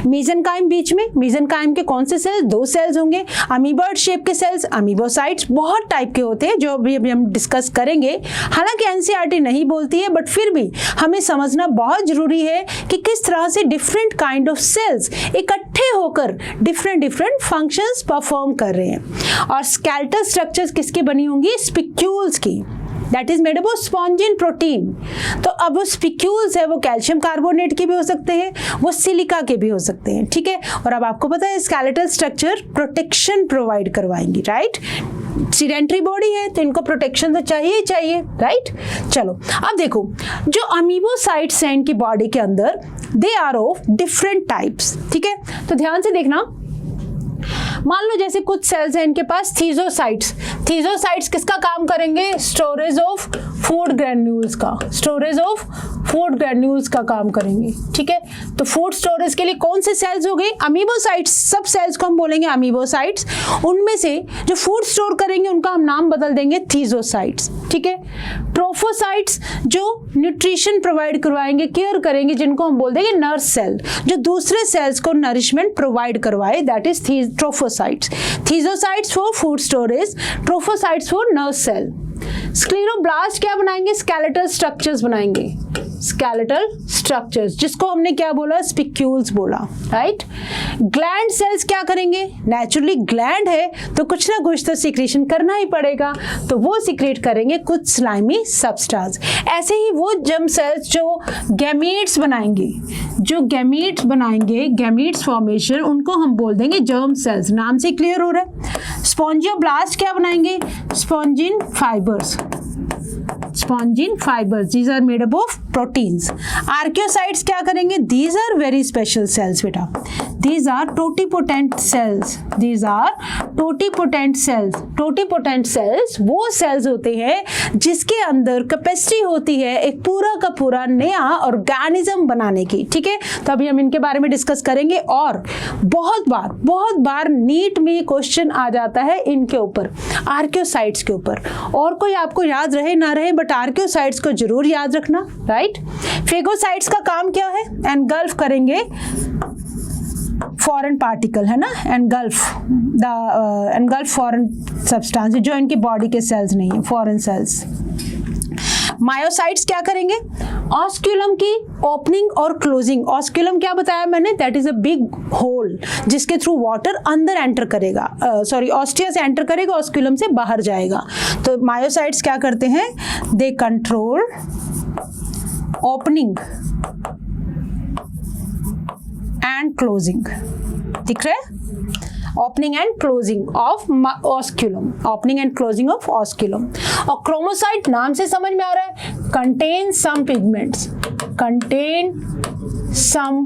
मेसेनकाइम बीच में, मेसेनकाइम के कौन से सेल्स, 2 सेल्स होंगे, अमीबॉइड शेप के सेल्स, अमीबोसाइट्स, बहुत टाइप के होते हैं जो अभी हम डिस्कस करेंगे। हालांकि एनसीईआरटी नहीं बोलती है बट फिर भी हमें समझना बहुत जरूरी है कि किस तरह से डिफरेंट काइंड ऑफ सेल्स इकट्ठे होकर डिफरेंट फंक्शंस परफॉर्म कर रहे हैं। और स्केलेटल स्ट्रक्चर्स किसकी बनी होंगी, स्पिक्यूल्स की, that is made up of spongin protein. तो अब वो स्पिक्यूल्स है वो कैल्शियम कार्बोनेट के भी हो सकते हैं, वो सिलिका के भी हो सकते हैं। ठीक है, और अब आपको पता है स्केलेटल स्ट्रक्चर प्रोटेक्शन प्रोवाइड करवाएंगी, राइट। सीडेंटरी बॉडी है तो इनको प्रोटेक्शन तो चाहिए ही चाहिए, राइट। चलो अब देखो, जो अमीबोसाइट्स हैं इनकी बॉडी के अंदर, they are of different types, ठीक है। तो ध्यान से देखना, मान लो जैसे कुछ सेल्स हैं इनके पास थीजोसाइट्स। थीजोसाइट्स किसका काम करेंगे? स्टोरेज ऑफ फूड ग्रैन्यूल्स का, स्टोरेज ऑफ फूड ग्रैन्यूल्स का काम करेंगे, ठीक है। तो फूड स्टोरेज के लिए कौन से सेल्स हो गए? अमीबोसाइट्स। सब सेल्स को हम बोलेंगे अमीबोसाइट्स। उनमें से जो फूड स्टोर करेंगे उनका हम नाम बदल देंगे थीजोसाइट्स, ठीक है। ट्रोफोसाइट्स जो न्यूट्रिशन प्रोवाइड करवाएंगे, केयर करेंगे, जिनको हम बोल देंगे नर्स सेल, जो दूसरे सेल्स को नरिशमेंट प्रोवाइड करवाए, that is trophocytes. Thesocytes for food storage, trophocytes for nurse cell. Scleroblast क्या बनाएंगे? स्केलेटल स्ट्रक्चर्स बनाएंगे, स्केलेटल स्ट्रक्चर्स, जिसको हमने क्या बोला? स्पिक्यूल्स बोला, राइट। ग्लैंड सेल्स क्या करेंगे? नेचुरली ग्लैंड है तो कुछ ना कुछ तो सिक्रेशन करना ही पड़ेगा, तो वो सिक्रेट करेंगे कुछ स्लाइमी सब्सटेंस। ऐसे ही वो जर्म सेल्स जो गैमीट्स बनाएंगे, जो गैमीट्स बनाएंगे, गैमीट्स फॉर्मेशन, उनको हम बोल देंगे जर्म सेल्स। नाम से क्लियर हो रहा है। स्पॉन्जियोब्लास्ट क्या बनाएंगे? Spongin fibres, spongin fibres, these are made up of proteins. Archaeocytes क्या करेंगे? These are very special cells बेटा, these are totipotent cells, these are totipotent cells. Totipotent cells वो सेल्स होते हैं जिसके अंदर कैपेसिटी होती है एक पूरा का पूरा नया ऑर्गेनिज्म बनाने की, ठीक है। तो अभी हम इनके बारे में डिस्कस करेंगे। और बहुत बार नीट में क्वेश्चन आ जाता है इनके ऊपर, आर्कियोसाइट्स के ऊपर। और कोई आपको याद रहे ना रहे, बट आर्कियोसाइट्स को जरूर याद रखना, राइट। फेगोसाइट्स का काम क्या है? एनगल्फ करेंगे फॉरेन पार्टिकल, है ना, एनगल्फ फॉरेन सब्सटेंस, जो इनकी बॉडी के सेल्स नहीं है, फॉरेन सेल्स। मायोसाइट्स क्या करेंगे? ऑस्क्यूलम की ओपनिंग और क्लोजिंग। ऑस्क्यूलम क्या बताया मैंने? That is a big hole जिसके थ्रू वाटर अंदर एंटर करेगा, ऑस्टिया से एंटर करेगा, ऑस्क्यूलम से बाहर जाएगा। तो मायोसाइट्स क्या करते हैं? They control opening and closing, दिख रहा है? Opening and closing of osculum, opening and closing of osculum. और क्रोमोसाइट नाम से समझ में आ रहा है, contain some pigments, contain some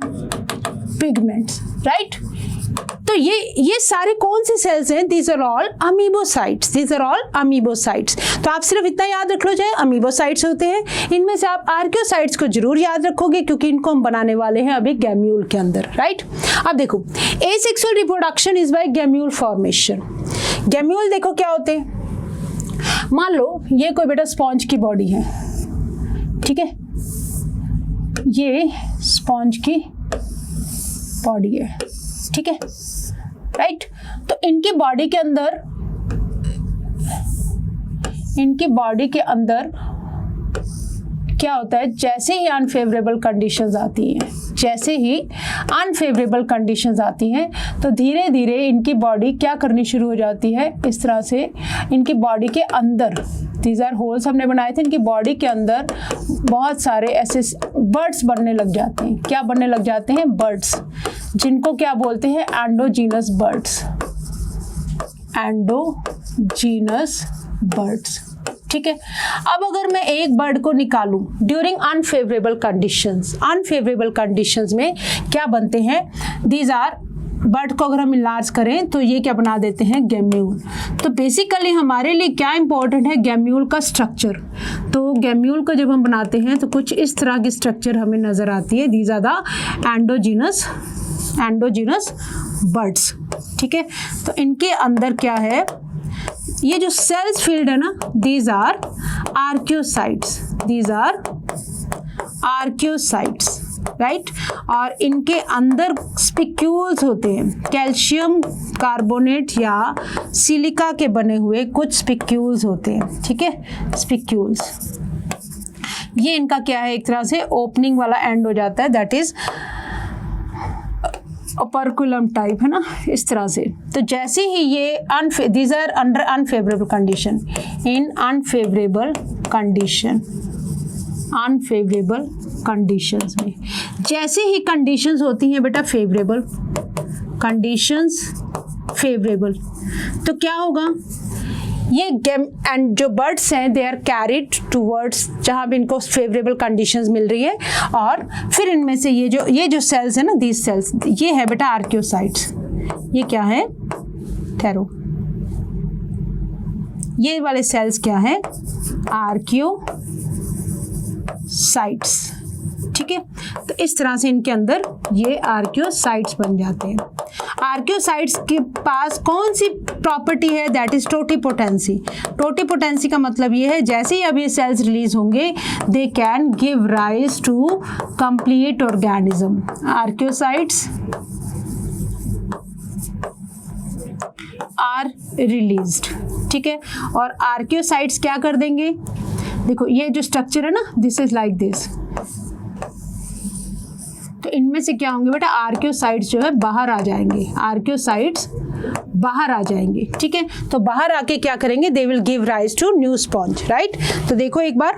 pigments, right. तो ये सारे कौन से सेल्स हैं? These are all amoebocytes, these are all amoebocytes. तो आप सिर्फ इतना याद रख लो, चाहे अमीबोसाइट्स होते हैं। इनमें से आप आर्कियोसाइट्स को जरूर याद रखोगे क्योंकि इनको हम बनाने वाले हैं अभी गैम्यूल के अंदर, राइट। अब देखो, asexual reproduction is by gemmule formation. Gemmule देखो क्या होते हैं, मान लो ये कोई बेटा स्पॉन्ज की बॉडी है, ठीक है, ये स्पॉन्ज की बॉडी है, ठीक है, राइट। तो इनकी बॉडी के अंदर क्या होता है? जैसे ही अनफेवरेबल कंडीशंस आती हैं, जैसे ही अनफेवरेबल कंडीशंस आती हैं, तो धीरे धीरे इनकी बॉडी क्या करनी शुरू हो जाती है? इस तरह से इनकी बॉडी के अंदर, दीज आर होल्स हमने बनाए थे, इनकी बॉडी के अंदर बहुत सारे ऐसे बर्ड्स बनने लग जाते हैं। क्या बनने लग जाते हैं? बर्ड्स, जिनको क्या बोलते हैं? एंडोजीनस बर्ड्स, एंडोजीनस बर्ड्स, ठीक है। अब अगर मैं एक बर्ड को निकालूं ड्यूरिंग अनफेवरेबल कंडीशंस में क्या बनते हैं? दीज आर बर्ड को अगर हम इलाज करें तो ये क्या बना देते हैं? गैम्यूल। तो बेसिकली हमारे लिए क्या इंपॉर्टेंट है? गैम्यूल का स्ट्रक्चर। तो गैम्यूल को जब हम बनाते हैं तो कुछ इस तरह की स्ट्रक्चर हमें नजर आती है। These are the endogenous buds, ठीक है। तो इनके अंदर क्या है? ये जो सेल्स फील्ड है ना, these are archaeocytes, these are archaeocytes, right. और इनके अंदर स्पिक्यूल्स होते हैं, कैल्शियम कार्बोनेट या सिलिका के बने हुए कुछ स्पिक्यूल्स होते हैं, ठीक है, स्पिक्यूल्स। ये इनका क्या है? एक तरह से ओपनिंग वाला एंड हो जाता है, दैट इज ओपर्कुलम टाइप, है ना, इस तरह से। तो जैसे ही ये these are under unfavourable condition, इन अनफेवरेबल कंडीशंस में जैसे ही कंडीशंस होती हैं बेटा फेवरेबल, कंडीशंस फेवरेबल, तो क्या होगा? ये एंड जो बर्ड्स हैं दे आर कैरिड टूवर्ड्स जहाँ भी इनको फेवरेबल कंडीशंस मिल रही है, और फिर इनमें से ये जो सेल्स है ना, दीज सेल्स, ये है बेटा आर्कियोसाइट्स। ये क्या है, ठहरो, ये वाले सेल्स क्या है, आर्कियोसाइट्स। ठीक है, तो इस तरह से इनके अंदर ये आर्कियोसाइट्स बन जाते हैं। आर्कियोसाइट्स के पास कौन सी प्रॉपर्टी है, दैट इज टोटिपोटेंसी। टोटिपोटेंसी का मतलब ये है जैसे ही अब ये सेल्स रिलीज होंगे they can give rise to complete organism. Archaeocytes are released. ठीक है, और आर्कियोसाइट्स क्या कर देंगे, देखो ये जो स्ट्रक्चर है ना, दिस इज लाइक दिस, तो इनमें से क्या होंगे बेटा, आर्कियोसाइट्स जो है बाहर आ जाएंगे, आर्कियोसाइट्स बाहर आ जाएंगे। ठीक है, तो बाहर आके क्या करेंगे, they will give rise to new sponge, right. तो देखो एक बार,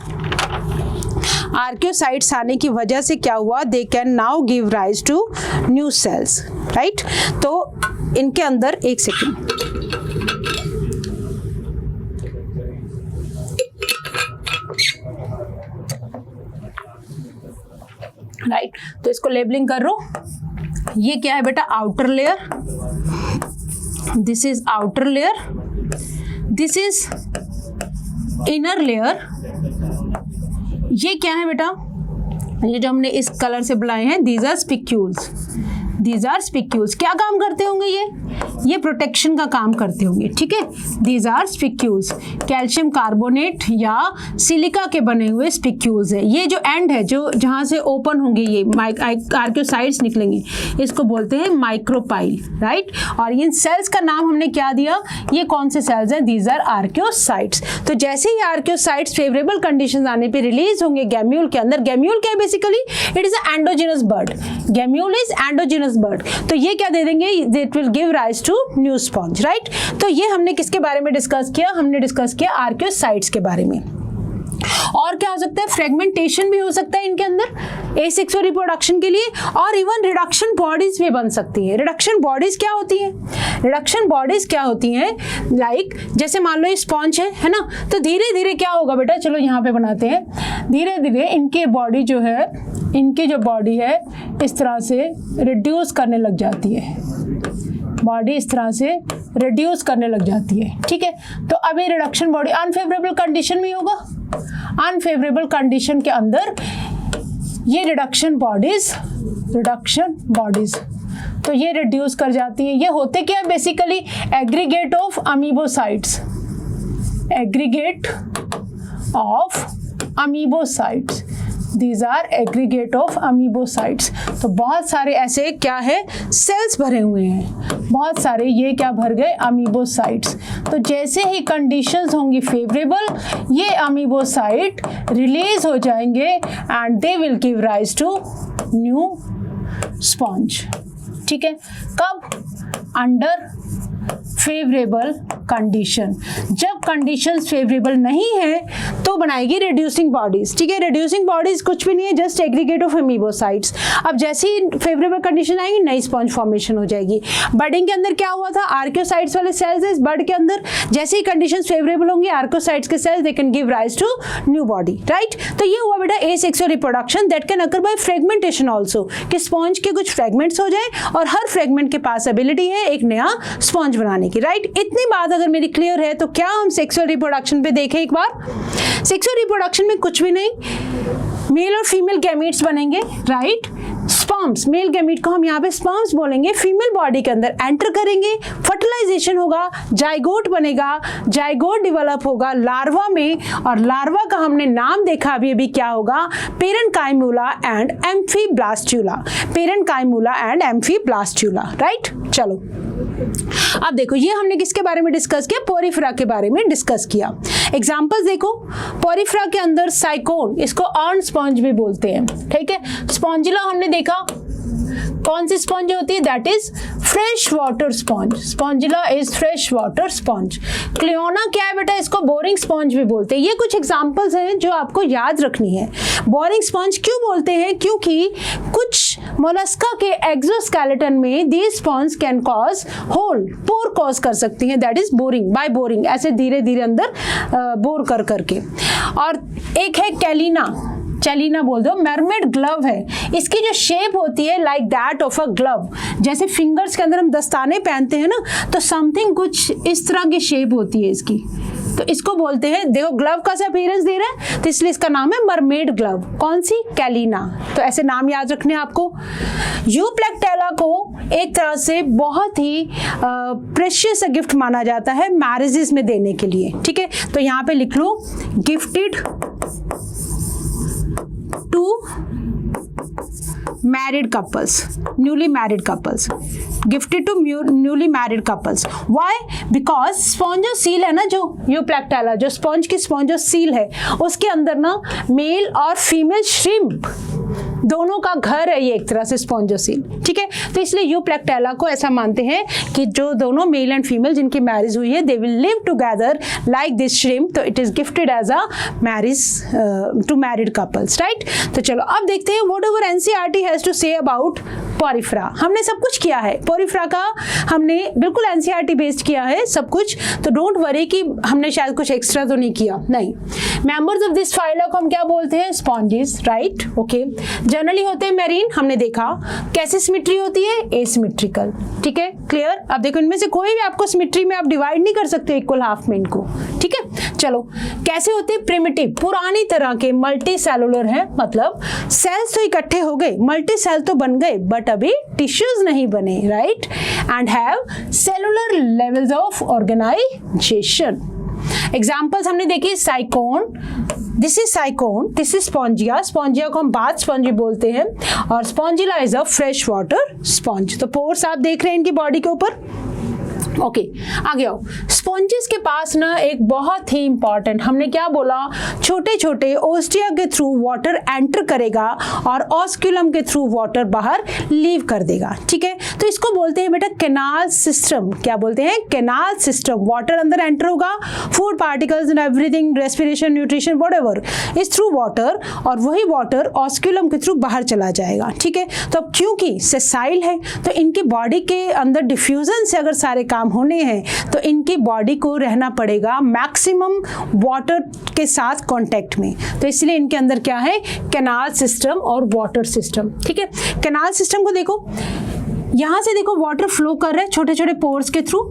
आर्कियोसाइट्स आने की वजह से क्या हुआ, they can now give rise to new cells, right. तो इनके अंदर, एक सेकेंड, राइट, तो इसको लेबलिंग कर लो। ये क्या है बेटा, outer layer, this is outer layer, this is inner layer. ये क्या है बेटा, ये जो हमने इस कलर से बुलाए हैं, these are spicules. These are spicules क्या काम करते होंगे, ये प्रोटेक्शन का काम करते होंगे। ठीक है, these are spicules, calcium carbonate या सिलिका के बने हुए स्पिक्यूल्स है। ये जो एंड है, जो जहाँ से ओपन होंगे ये आर्कियोसाइट्स निकलेंगे, इसको बोलते हैं माइक्रोपाइल, राइट। और इन सेल्स का नाम हमने क्या दिया, ये कौन से सेल्स हैं, दीज आर आर्कियोसाइट्स। तो जैसे ही आर्कियोसाइट्स फेवरेबल कंडीशन आने पे रिलीज होंगे गैम्यूल के अंदर, गैम्यूल क्या है basically, it is endogenous bud, gemmule is endogenous bud. तो ये क्या दे देंगे, it will give rise to new sponge, right. तो ये हमने किसके बारे में डिस्कस किया, हमने डिस्कस किया आर्कियोसाइट्स के बारे में। और क्या हो सकता है, फ्रेगमेंटेशन भी हो सकता है इनके अंदर एसेक्सुअल रिप्रोडक्शन के लिए, और इवन रिडक्शन बॉडीज भी बन सकती है। रिडक्शन बॉडीज क्या होती हैं, रिडक्शन बॉडीज क्या होती हैं, लाइक जैसे मान लो ये स्पॉन्ज है ना, तो धीरे धीरे क्या होगा बेटा, चलो यहाँ पे बनाते हैं, धीरे धीरे इनके बॉडी जो है, इनकी जो बॉडी है इस तरह से रिड्यूस करने लग जाती है, बॉडी इस तरह से रिड्यूस करने लग जाती है। ठीक है, तो अब ये रिडक्शन बॉडी अनफेवरेबल कंडीशन में होगा, अनफेवरेबल कंडीशन के अंदर ये रिडक्शन बॉडीज, तो ये रिड्यूस कर जाती है। ये होते क्या है basically, aggregate of amoebocytes, aggregate of amoebocytes, these are aggregate of amoebocytes. तो बहुत सारे ऐसे क्या है, सेल्स भरे हुए हैं, बहुत सारे, ये क्या भर गए, अमीबोसाइट्स। तो जैसे ही कंडीशंस होंगी फेवरेबल, ये अमीबोसाइट रिलीज हो जाएंगे and they will give rise to new sponge. ठीक है, कब, अंडर फेवरेबल कंडीशन। जब कंडीशंस फेवरेबल नहीं है तो बनाएगी रिड्यूसिंग बॉडीज। ठीक है, रिड्यूसिंग बॉडीज कुछ भी नहीं है, जस्ट एग्रीगेट ऑफ अमीबोसाइट्स। अब जैसे ही फेवरेबल कंडीशन आएगी, नई स्पॉन्ज फॉर्मेशन हो जाएगी। बर्डिंग के अंदर क्या हुआ था, आर्कियोसाइट्स वाले सेल्स है इस बर्ड के अंदर, जैसे ही कंडीशंस फेवरेबल होंगे आर्कियोसाइट्स के cells they can give rise to new body, right. तो ये हुआ बेटा asexual reproduction that can occur by fragmentation also, कि स्पॉन्ज के कुछ फ्रेगमेंट्स हो जाए और हर फ्रेगमेंट के पास एबिलिटी है एक नया स्पॉन्ज बनाने की, राइट। इतनी बात अगर मेरी क्लियर है तो क्या हम सेक्सुअल रिप्रोडक्शन पे देखें एक बार। सेक्सुअल रिप्रोडक्शन में कुछ भी नहीं, मेल और फीमेल गैमीट्स बनेंगे, राइट। स्पर्म्स, मेल गैमीट को हम यहाँ पे स्पर्म्स बोलेंगे, फीमेल बॉडी के अंदर एंटर करेंगे, फर्टिलाइजेशन होगा, जाइगोट बनेगा, जाइगोट डेवलप होगा लार्वा में, और लार्वा का हमने नाम देखा अभी अभी क्या होगा, पेरेन्काइमूला एंड एम्फीब्लास्टुला, पेरेन्काइमूला एंड एम्फीब्लास्टुला, राइट। चलो अब देखो, ये हमने किसके बारे में डिस्कस किया, पोरिफेरा के बारे में डिस्कस किया। एग्जांपल्स देखो, पोरिफेरा के अंदर साइकोन, इसको अर्न स्पॉन्ज भी बोलते हैं, ठीक है। स्पॉन्जिला हमने देखा, कौन सी स्पॉन्ज होती है? That is fresh water sponge. Spongilla is fresh water sponge. Cliona क्या है बेटा? इसको बोरिंग स्पॉन्ज भी बोलते हैं। ये कुछ एग्जांपल्स हैं जो आपको याद रखनी है। बोरिंग स्पॉन्ज क्यों बोलते हैं? क्योंकि कुछ मोलस्का के एक्सोस्केलेटन में these sponge can cause hole, pore cause कर सकती हैं। That is boring, by boring, ऐसे धीरे धीरे अंदर बोर कर करके। और एक है कैलिना, चैलिना बोल दो, मरमेड ग्लव है। इसकी जो शेप होती है like that of a glove, जैसे फिंगर्स के अंदर हम दस्ताने पहनते हैं ना, तो समथिंग कुछ इस तरह की शेप होती है इसकी, तो इसको बोलते हैं, देखो ग्लव का सा अपीयरेंस दे रहा है, तो इसलिए इसका नाम है मरमेड ग्लव। कौन सी? कैलिना। तो ऐसे नाम याद रखने आपको। यूप्लेक्टेला को एक तरह से बहुत ही प्रेशियस गिफ्ट माना जाता है मैरिजेस में देने के लिए, ठीक है। तो यहाँ पे लिख लो gifted to married couples, newly married couples, gifted to newly married couples. Why? Because spongocoel है ना, जो यूप्लेक्टेला, जो स्पॉन्ज की स्पॉन्जोसील है, उसके अंदर ना मेल और फीमेल श्रिम्प दोनों का घर है ये एक तरह से स्पॉन्जोसील, ठीक है। तो इसलिए यूप्लेक्टेला को ऐसा मानते हैं कि जो दोनों मेल एंड फीमेल जिनकी मैरिज हुई है, they will live together like this shrimp, तो it is gifted as a marriage to married couples, right. तो चलो अब देखते हैं whatever NCERT has to say about Porifera. हमने सब कुछ किया है, पोरिफेरा का हमने बिल्कुल एनसीईआरटी बेस्ड किया है सब कुछ, तो डोंट वरी कि हमने शायद कुछ एक्स्ट्रा तो नहीं किया, नहीं। मेंबर्स ऑफ दिस फाइलम को हम क्या बोलते हैं? Sponges, right, okay. जनरली होते हैं मेरीन, हमने देखा। कैसी सिमेट्री होती है? एसिमेट्रिकल, ठीक है, क्लियर। अब देखो इनमें से कोई भी आपको सिमेट्री में आप डिवाइड नहीं कर सकते इक्वल हाफ में इनको, ठीक है। चलो कैसे होते हैं? प्रिमिटिव, पुरानी तरह के, मल्टी सेलुलर है, मतलब सेल्स तो इकट्ठे हो गए, मल्टी सेल तो बन गए, बट अभी टिश्यूज नहीं बने, right, and have cellular levels of organisation. Examples हमने देखी, Sycon, this is Sycon, this is Spongia, Spongia को हम बाथ स्पॉन्ज बोलते हैं, और Spongilla is a fresh water sponge. तो पोर्स आप देख रहे हैं इनकी बॉडी के ऊपर, ओके। आगे आओ, स्पॉन्जेस के पास ना एक बहुत ही इंपॉर्टेंट, हमने क्या बोला, छोटे छोटे ओस्टिया के थ्रू वाटर एंटर करेगा और ऑस्क्यूलम के थ्रू वाटर बाहर लीव कर देगा, ठीक है। तो इसको बोलते हैं बेटा कैनाल सिस्टम। क्या बोलते हैं? Canal system. वाटर अंदर एंटर होगा, food particles and everything, respiration, nutrition, whatever is through water, और वही वाटर ऑस्क्यूलम के थ्रू बाहर चला जाएगा, ठीक है। तो अब क्योंकि सेसाइल है, तो इनकी बॉडी के अंदर डिफ्यूजन से अगर सारे काम होने हैं, तो इनकी बॉडी को रहना पड़ेगा मैक्सिमम वाटर के साथ कांटेक्ट में, तो इसलिए इनके अंदर क्या है? कैनाल सिस्टम और वाटर सिस्टम, ठीक है। कैनाल सिस्टम को देखो, यहां से देखो वाटर फ्लो कर रहा है छोटे छोटे पोर्स के थ्रू,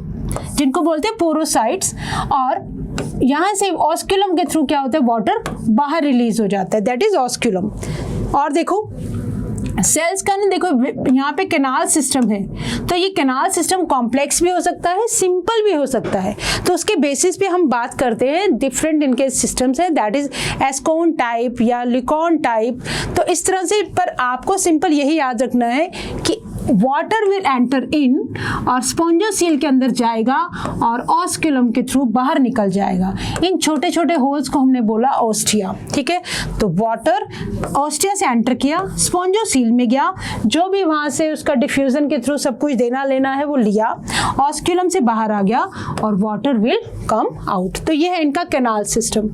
जिनको बोलते हैं पोरोसाइट्स, और यहां से ऑस्क्यूलम के थ्रू क्या होता है? वाटर बाहर रिलीज हो जाता है, दैट इज ऑस्क्यूलम। और देखो सेल्स का ना, देखो यहाँ पे कैनाल सिस्टम है, तो ये कैनाल सिस्टम कॉम्प्लेक्स भी हो सकता है, सिंपल भी हो सकता है, तो उसके बेसिस पे हम बात करते हैं। डिफरेंट इनके सिस्टम्स है, दैट इज एस्कोन टाइप या लिकॉन टाइप। तो इस तरह से, पर आपको सिंपल यही याद रखना है कि वाटर विल एंटर इन और स्पॉन्जोसील के अंदर जाएगा और ऑस्क्यूलम के थ्रू बाहर निकल जाएगा। इन छोटे छोटे होल्स को हमने बोला ओस्टिया, ठीक है। तो वाटर ओस्टिया से एंटर किया, स्पॉन्जोसील में गया, जो भी वहां से उसका डिफ्यूजन के थ्रू सब कुछ देना लेना है वो लिया, ऑस्क्यूलम से बाहर आ गया और वाटर विल कम आउट। तो ये है इनका canal system.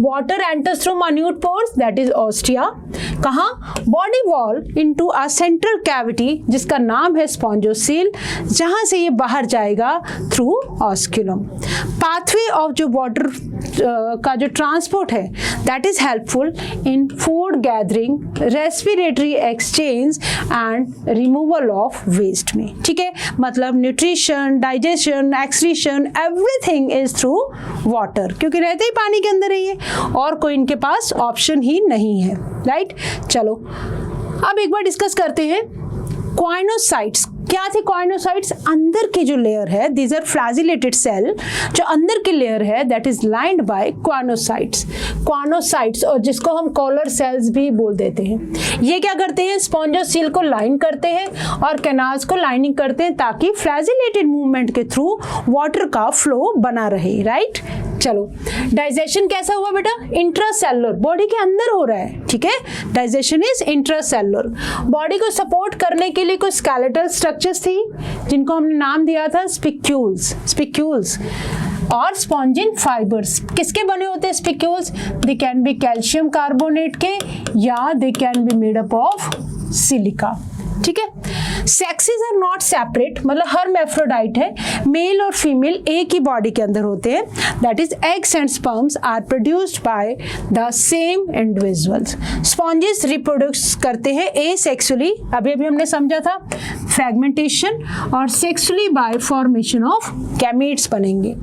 Water enters through minute pores, that is ostia. कहाँ? Body wall into a central cavity, जिसका नाम है स्पॉन्जोसील, जहां से ये बाहर जाएगा थ्रू ऑस्क्यूलम। पाथवे ऑफ जो वाटर का जो ट्रांसपोर्ट है, that is helpful in food gathering, respiratory exchange and removal of waste में, ठीक है। मतलब nutrition, digestion, excretion, everything is through water, क्योंकि रहते ही पानी के अंदर है ये, और कोई इनके पास ऑप्शन ही नहीं है, राइट। चलो अब एक बार डिस्कस करते हैं क्वाइनोसाइट्स। क्या थी कॉइनोसाइट्स? अंदर की जो लेयर है, दीज आर फ्लैजिलेटेड सेल, जो अंदर की लेयर है दैट इज लाइंड बाय क्वानोसाइट्स। क्वानोसाइट्स, और जिसको हम कॉलर सेल्स भी बोल देते हैं, ये क्या करते हैं? स्पॉन्जोसील को लाइन करते हैं और कैनाल्स को लाइनिंग करते हैं ताकि फ्लैजिलेटेड मूवमेंट के थ्रू वाटर का फ्लो बना रहे, राइट? चलो, डाइजेशन कैसा हुआ बेटा? इंट्रासेलुलर, बॉडी के अंदर हो रहा है, ठीक है? Digestion is intracellular. बॉडी को सपोर्ट करने के लिए कुछ स्केलेटल स्ट्रक्चर्स थी जिनको हमने नाम दिया था स्पिक्यूल्स। स्पिक्यूल्स और स्पॉन्जिन फाइबर्स किसके बने होते हैं spicules? They can be calcium carbonate के या they can be made up of silica, ठीक है? सेक्सेस आर नॉट सेपरेट, मतलब हर मैफ्रोडाइट है, मेल और फीमेल एक ही बॉडी के अंदर होते हैं। That is eggs and sperms are produced by the same individuals. Sponges reproduce करते हैं एसेक्सुअली, अभी अभी हमने समझा था, फ्रैगमेंटेशन, और sexually bye formation of gametes बनेंगे।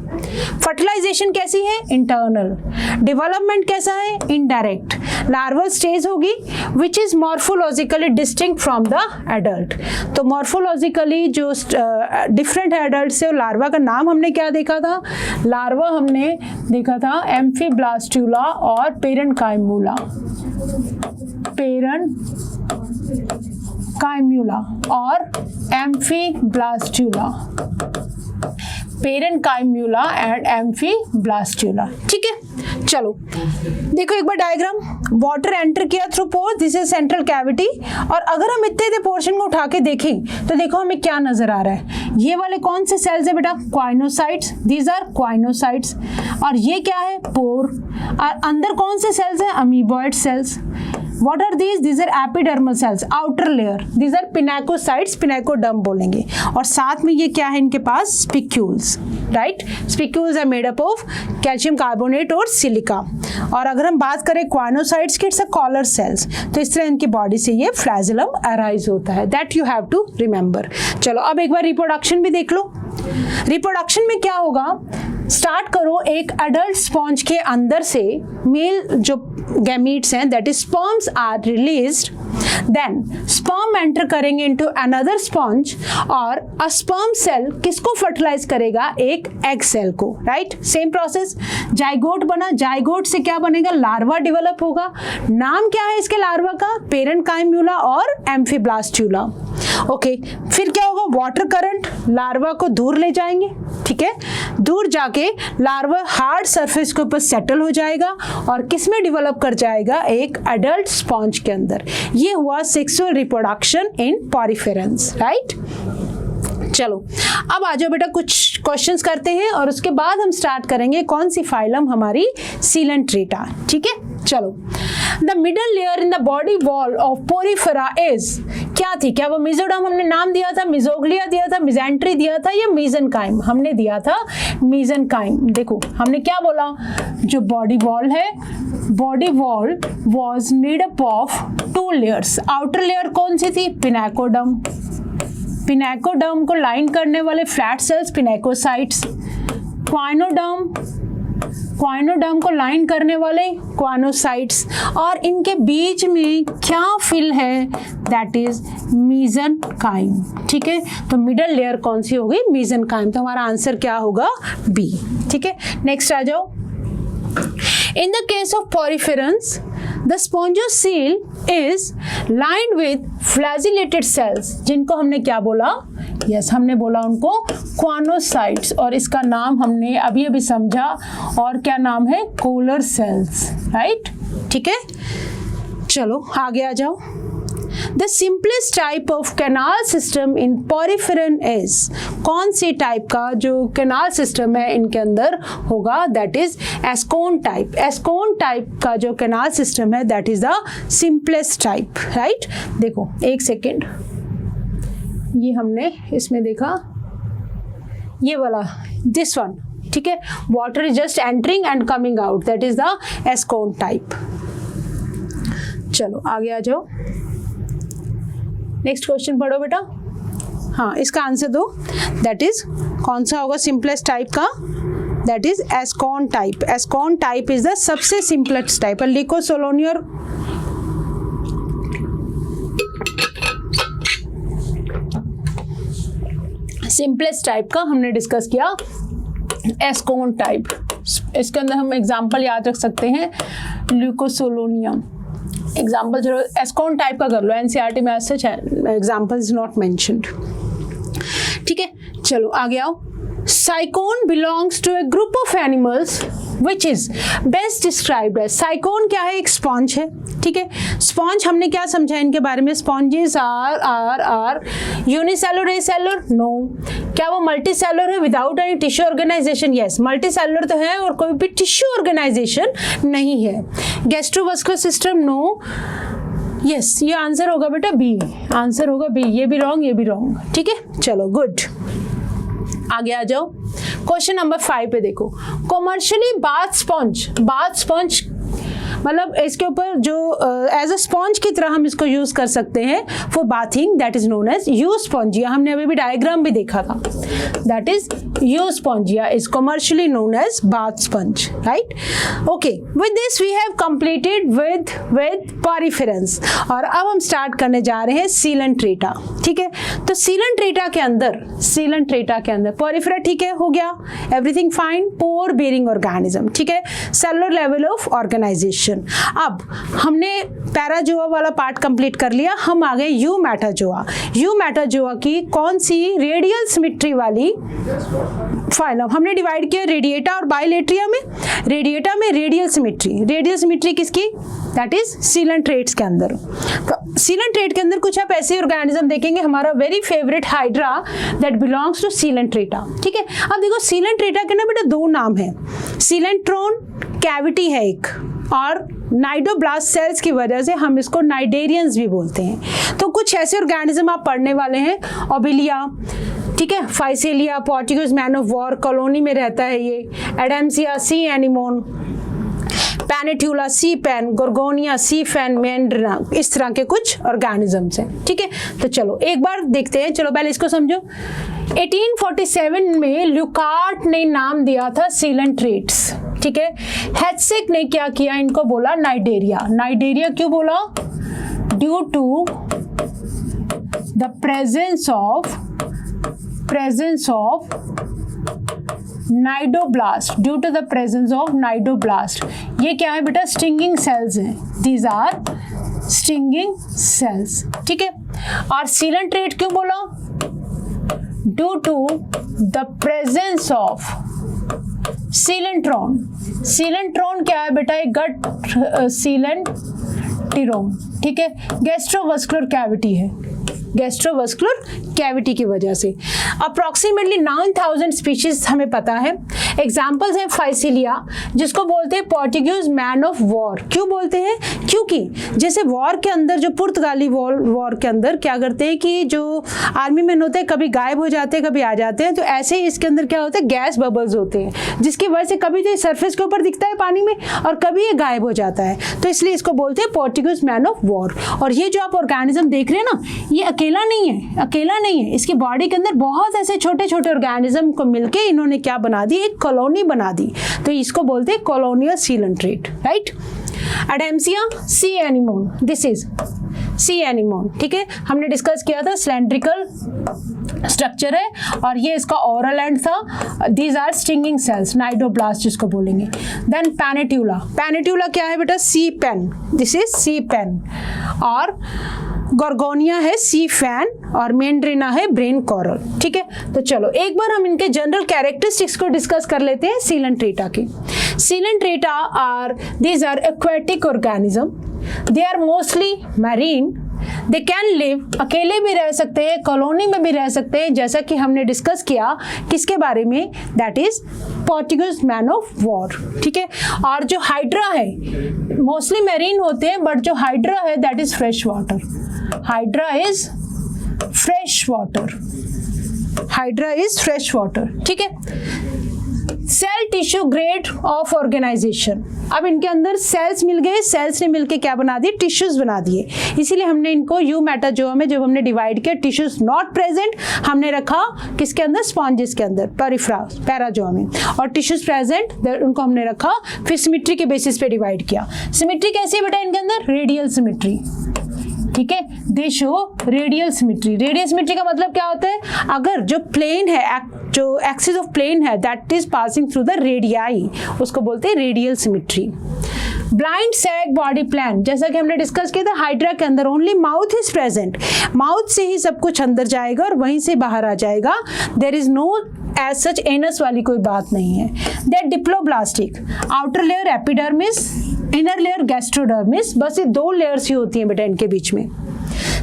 फर्टिलाइजेशन कैसी है? इंटरनल। डेवलपमेंट कैसा है? इनडायरेक्ट। लार्वल स्टेज होगी which is morphologically distinct from the adult. तो मॉर्फोलॉजिकली जो डिफरेंट है एडल्ट से, लार्वा का नाम हमने क्या देखा था? लार्वा हमने देखा था एम्फीब्लास्टुला और पेरेन्काइमुला, पेरेन्काइमुला और एम्फीब्लास्टुला, पेरेन्काइमुला एंड एम्फीब्लास्टुला, ठीक है? चलो देखो एक बार डायग्राम। वाटर एंटर किया through pore, this is central cavity, और अगर हम इतने पोर्शन को उठा के देखें तो देखो हमें क्या नजर आ रहा है। ये वाले कौन से सेल्स है बेटा? Choanocytes, these are choanocytes. और ये क्या है? पोर। और अंदर कौन से सेल्स है? Amoeboid cells. What are these? These are epidermal cells, outer layer. These are pinacocytes, pinacoderm बोलेंगे। और साथ में ये क्या है इनके पास? Spicules, right? Spicules are made up of calcium carbonate और silica। और अगर हम बात करें क्वाइनोसाइट्स की, इट्स अ कॉलर सेल्स। तो इस तरह इनकी बॉडी से ये फ्लैजिलम अराइज होता है, that you have to remember. चलो अब एक बार रिप्रोडक्शन भी देख लो। रिप्रोडक्शन में क्या होगा? स्टार्ट करो एक एडल्ट स्पॉन्ज के अंदर से, मेल जो गैमीट्स हैं that is sperms are released, then sperm enter करेंगे इनटू अनदर स्पॉन्ज, और अ स्पर्म सेल किसको फर्टिलाइज करेगा? एक एग सेल को, राइट? Same process. जाइगोट बना, जाइगोट से क्या बनेगा? लार्वा डेवलप होगा। नाम क्या है इसके लार्वा का? पेरेन्काइमुला और एम्फीब्लास्टुला। ओके, फिर क्या होगा? वाटर करंट लार्वा को दूर ले जाएंगे, ठीक है? दूर जाके लार्वा हार्ड सरफेस के ऊपर सेटल हो जाएगा और किसमें डेवलप कर जाएगा? एक एडल्ट स्पॉन्ज के अंदर। ये हुआ sexual reproduction in poriferans, right? चलो अब आ जाओ बेटा, कुछ क्वेश्चंस करते हैं और उसके बाद हम स्टार्ट करेंगे कौन सी फाइलम हमारी सीलेंट्रेटा, ठीक है? चलो, the middle layer in the body wall of Porifera is, क्या थी? क्या वो मेसोडर्म हमने नाम दिया था, मेसोग्लिया दिया था, मेसेंट्री दिया था, या मेसेनकाइम? हमने दिया था मेसेनकाइम। देखो हमने क्या बोला, जो बॉडी वॉल है, body wall was made up of 2 layers. Outer layer कौन सी थी? पिनाकोडर्म। पिनाकोडर्म को लाइन करने वाले फ्लैट सेल्स पिनाकोसाइट्स। क्वाइनोडर्म को लाइन करने वाले क्वानोसाइट्स, और इनके बीच में क्या फिल है? दैट इज मेसेनकाइम, ठीक है? तो मिडल लेयर कौन सी होगी? मेसेनकाइम। तो हमारा आंसर क्या होगा? बी, ठीक है? नेक्स्ट आ जाओ। In the case of poriferans, the spongiocele is lined with flagellated cells, जिनको हमने क्या बोला? Yes, हमने बोला उनको क्वानोसाइट्स, और इसका नाम हमने अभी अभी समझा, और क्या नाम है? Collar cells, right? ठीक है, चलो आगे आ जाओ। The simplest type of canal system in poriferan is, कौन सी टाइप का जो कैनाल सिस्टम है इनके अंदर होगा? That is ascon type. Ascon type का जो कैनाल सिस्टम है that is the simplest type, right? देखो एक सेकेंड, ये हमने इसमें देखा, ये वाला, दिस वन, ठीक है? Water is just entering and coming out, that is the ascon type. चलो आगे आ जाओ, नेक्स्ट क्वेश्चन पढ़ो बेटा। हाँ, इसका आंसर दो। दैट इज कौन सा होगा सिंपलेस्ट टाइप का? That is ascon type. Ascon type is the सबसे सिंपलेस्ट टाइप। लिखो सोलोनियर। सिंपलेस्ट टाइप का हमने डिस्कस किया एस्कोन टाइप। इसके अंदर हम एग्जाम्पल याद रख सकते हैं ल्यूकोसोलोनियम। एग्जाम्पल चलो एस्कोन टाइप का कर लो, एनसीईआरटी में ऐसे एग्जाम्पल इज नॉट मेंशन्ड। ठीक है, चलो आगे आओ। Sycon belongs to a group of animals which is best described as. Sycon क्या है? एक स्पॉन्ज है। ठीक है, स्पॉन्ज हमने क्या समझा इनके बारे में? Sponges are unicellular acellular? No. क्या वो मल्टी सेलुलर है without any tissue organisation? Yes, multicellular तो है और कोई भी टिश्यू ऑर्गेनाइजेशन नहीं है। Gastrovascular system? नो। यस, ये आंसर होगा बेटा बी, आंसर होगा बी। ये भी रॉन्ग, ये भी रॉन्ग। ठीक है, चलो गुड, आगे आ जाओ। क्वेश्चन नंबर 5 पे देखो। कॉमर्शियली बाथ स्पॉन्ज मतलब इसके ऊपर जो एज अ स्पॉन्ज की तरह हम इसको यूज कर सकते हैं for bathing, that is known as Euspongia. हमने अभी भी डायग्राम भी देखा था, that is Euspongia is commercially known as bath sponge, right? Okay, with this we have completed with poriferans. और अब हम स्टार्ट करने जा रहे हैं सीलेंट्रेटा। ठीक है, तो सीलेंट्रेटा के अंदर पॉरिफेरा, ठीक है, हो गया, एवरीथिंग फाइन। पोर बेरिंग ऑर्गेनिज्म, ठीक है, सेलुलर लेवल ऑफ ऑर्गेनाइजेशन। अब हमने पैराजोआ वाला पार्ट कंप्लीट कर लिया, हम आ गए यूमेटाजोआ। यूमेटाजोआ की कौन सी रेडियल सिमेट्री वाली फाइलम हमने डिवाइड किया? रेडिएटा और बाइलेट्रिया में। रेडिएटा में रेडियल सिमेट्री किसकी? दैट इज सीलेंट्रेट्स के अंदर। तो सीलेंट्रेट के अंदर कुछ आप ऐसे ऑर्गेनिज्म देखेंगे, हमारा very favourite hydra that belongs to Coelenterata. ठीक है, अब देखो सीलेंट्रेटा के ना बेटा दो नाम है, सीलेंट्रोन कैविटी है एक, और नाइडोब्लास्ट सेल्स की वजह से हम इसको नाइडेरियंस भी बोलते हैं। तो कुछ ऐसे ऑर्गेनिज्म आप पढ़ने वाले हैं, ओबिलिया, ठीक है, Physalia, Portuguese man of war colony में रहता है ये, Adamsia, sea anemone, Pennatula, sea pen, Gorgonia, sea fan, Meandrina, इस तरह के कुछ ऑर्गेनिजम्स हैं। ठीक है, तो चलो एक बार देखते हैं, चलो पहले इसको समझो। 1847 में ल्यूकार्ट ने नाम दिया था सीलेंट्रेट्स। ठीक है, हेडसेक ने क्या किया, इनको बोला नाइडेरिया। नाइडेरिया क्यों बोला? Due to the presence of cnidoblast, due to the presence of cnidoblast. ये क्या है बेटा? स्टिंगिंग सेल्स हैं, दीज आर स्टिंगिंग सेल्स। ठीक है, और सीलेंट्रेट क्यों बोला? Due to the presence of coelenteron. Coelenteron क्या है बेटा? एक गट सीलेंटिरोन। ठीक है, गैस्ट्रोवास्कुलर कैविटी है, गैस्ट्रोवास्कुलर कैविटी की वजह से। अप्रॉक्सीमेटली 9000 स्पीशीज हमें पता है। एग्जाम्पल्स हैं फाइसिलिया, जिसको बोलते हैं पोर्टुगीज मैन ऑफ वॉर। क्यों बोलते हैं? क्योंकि जैसे वॉर के अंदर, जो पुर्तगाली वॉर के अंदर क्या करते हैं कि जो आर्मी मैन होते हैं कभी गायब हो जाते हैं, कभी आ जाते हैं, तो ऐसे ही इसके अंदर क्या होता है? गैस बबल्स होते हैं, जिसकी वजह से कभी तो सरफेस के ऊपर दिखता है पानी में और कभी ये गायब हो जाता है, तो इसलिए इसको बोलते हैं पोर्टुगीज मैन ऑफ वॉर। और ये जो आप ऑर्गेनिज्म देख रहे हैं ना, ये अकेला नहीं है, इसकी बॉडी के अंदर बहुत ऐसे छोटे छोटे ऑर्गेनिज्म को मिलके इन्होंने क्या बना दी? एक कॉलोनी बना दी, तो इसको बोलते हैं colonial coelenterate, right? एडेम्सिया, sea anemone, this is C anemone. ठीक है, हमने डिस्कस किया था, सिलेंड्रिकल स्ट्रक्चर है और ये इसका ओरल एंड था। These are stinging cells, cnidoblast जिसको बोलेंगे। देन पैनेट्यूला, पैनेट्यूला क्या है बेटा? Sea pen, this is sea pen. और गोर्गोनिया है सी फैन, और मेंड्रिना है ब्रेन कोरल। ठीक है, तो चलो एक बार हम इनके जनरल कैरेक्टरिस्टिक्स को डिस्कस कर लेते हैं सीलेंट्रेटा की। Coelenterata are, these are aquatic organism, they are mostly marine, they can live, अकेले भी रह सकते हैं, कॉलोनी में भी रह सकते हैं, जैसा कि हमने डिस्कस किया किसके बारे में? That is Portuguese man of war. ठीक है, और जो हाइड्रा है मोस्टली मैरीन होते हैं, बट जो हाइड्रा है that is fresh water. Hydra is fresh water, hydra is fresh water. ठीक है, cell tissue grade of organisation. अब इनके अंदर सेल्स मिल गए, सेल्स ने मिलके क्या बना दिए? टिश्यूज बना दिए। इसीलिए हमने इनको यूमेटाजोआ में जब हमने डिवाइड किया, टिश्यूज नॉट प्रेजेंट हमने रखा किसके अंदर? स्पॉन्जेस के अंदर, पैराजोआ में, और टिश्यूज प्रेजेंट उनको हमने रखा, फिर सिमेट्री के बेसिस पे डिवाइड किया। सिमेट्री कैसी है बेटा इनके अंदर? रेडियल सिमेट्री, ठीक है, दे show radial symmetry. Radial symmetry का मतलब क्या होता है, अगर जो प्लेन है, जो एक्सिस ऑफ प्लेन है that is passing through the radii, उसको बोलते हैं रेडियल सिमेट्री। ब्लाइंड सैग बॉडी प्लान, जैसा कि हमने डिस्कस किया था, हाइड्रा के अंदर only mouth is present, mouth से ही सब कुछ अंदर जाएगा और वहीं से बाहर आ जाएगा, there is no as such anus वाली कोई बात नहीं है। That diploblastic, outer layer epidermis, inner layer gastrodermis, बस ये 2 लेयर्स ही होती हैं बेटा इनके बीच में।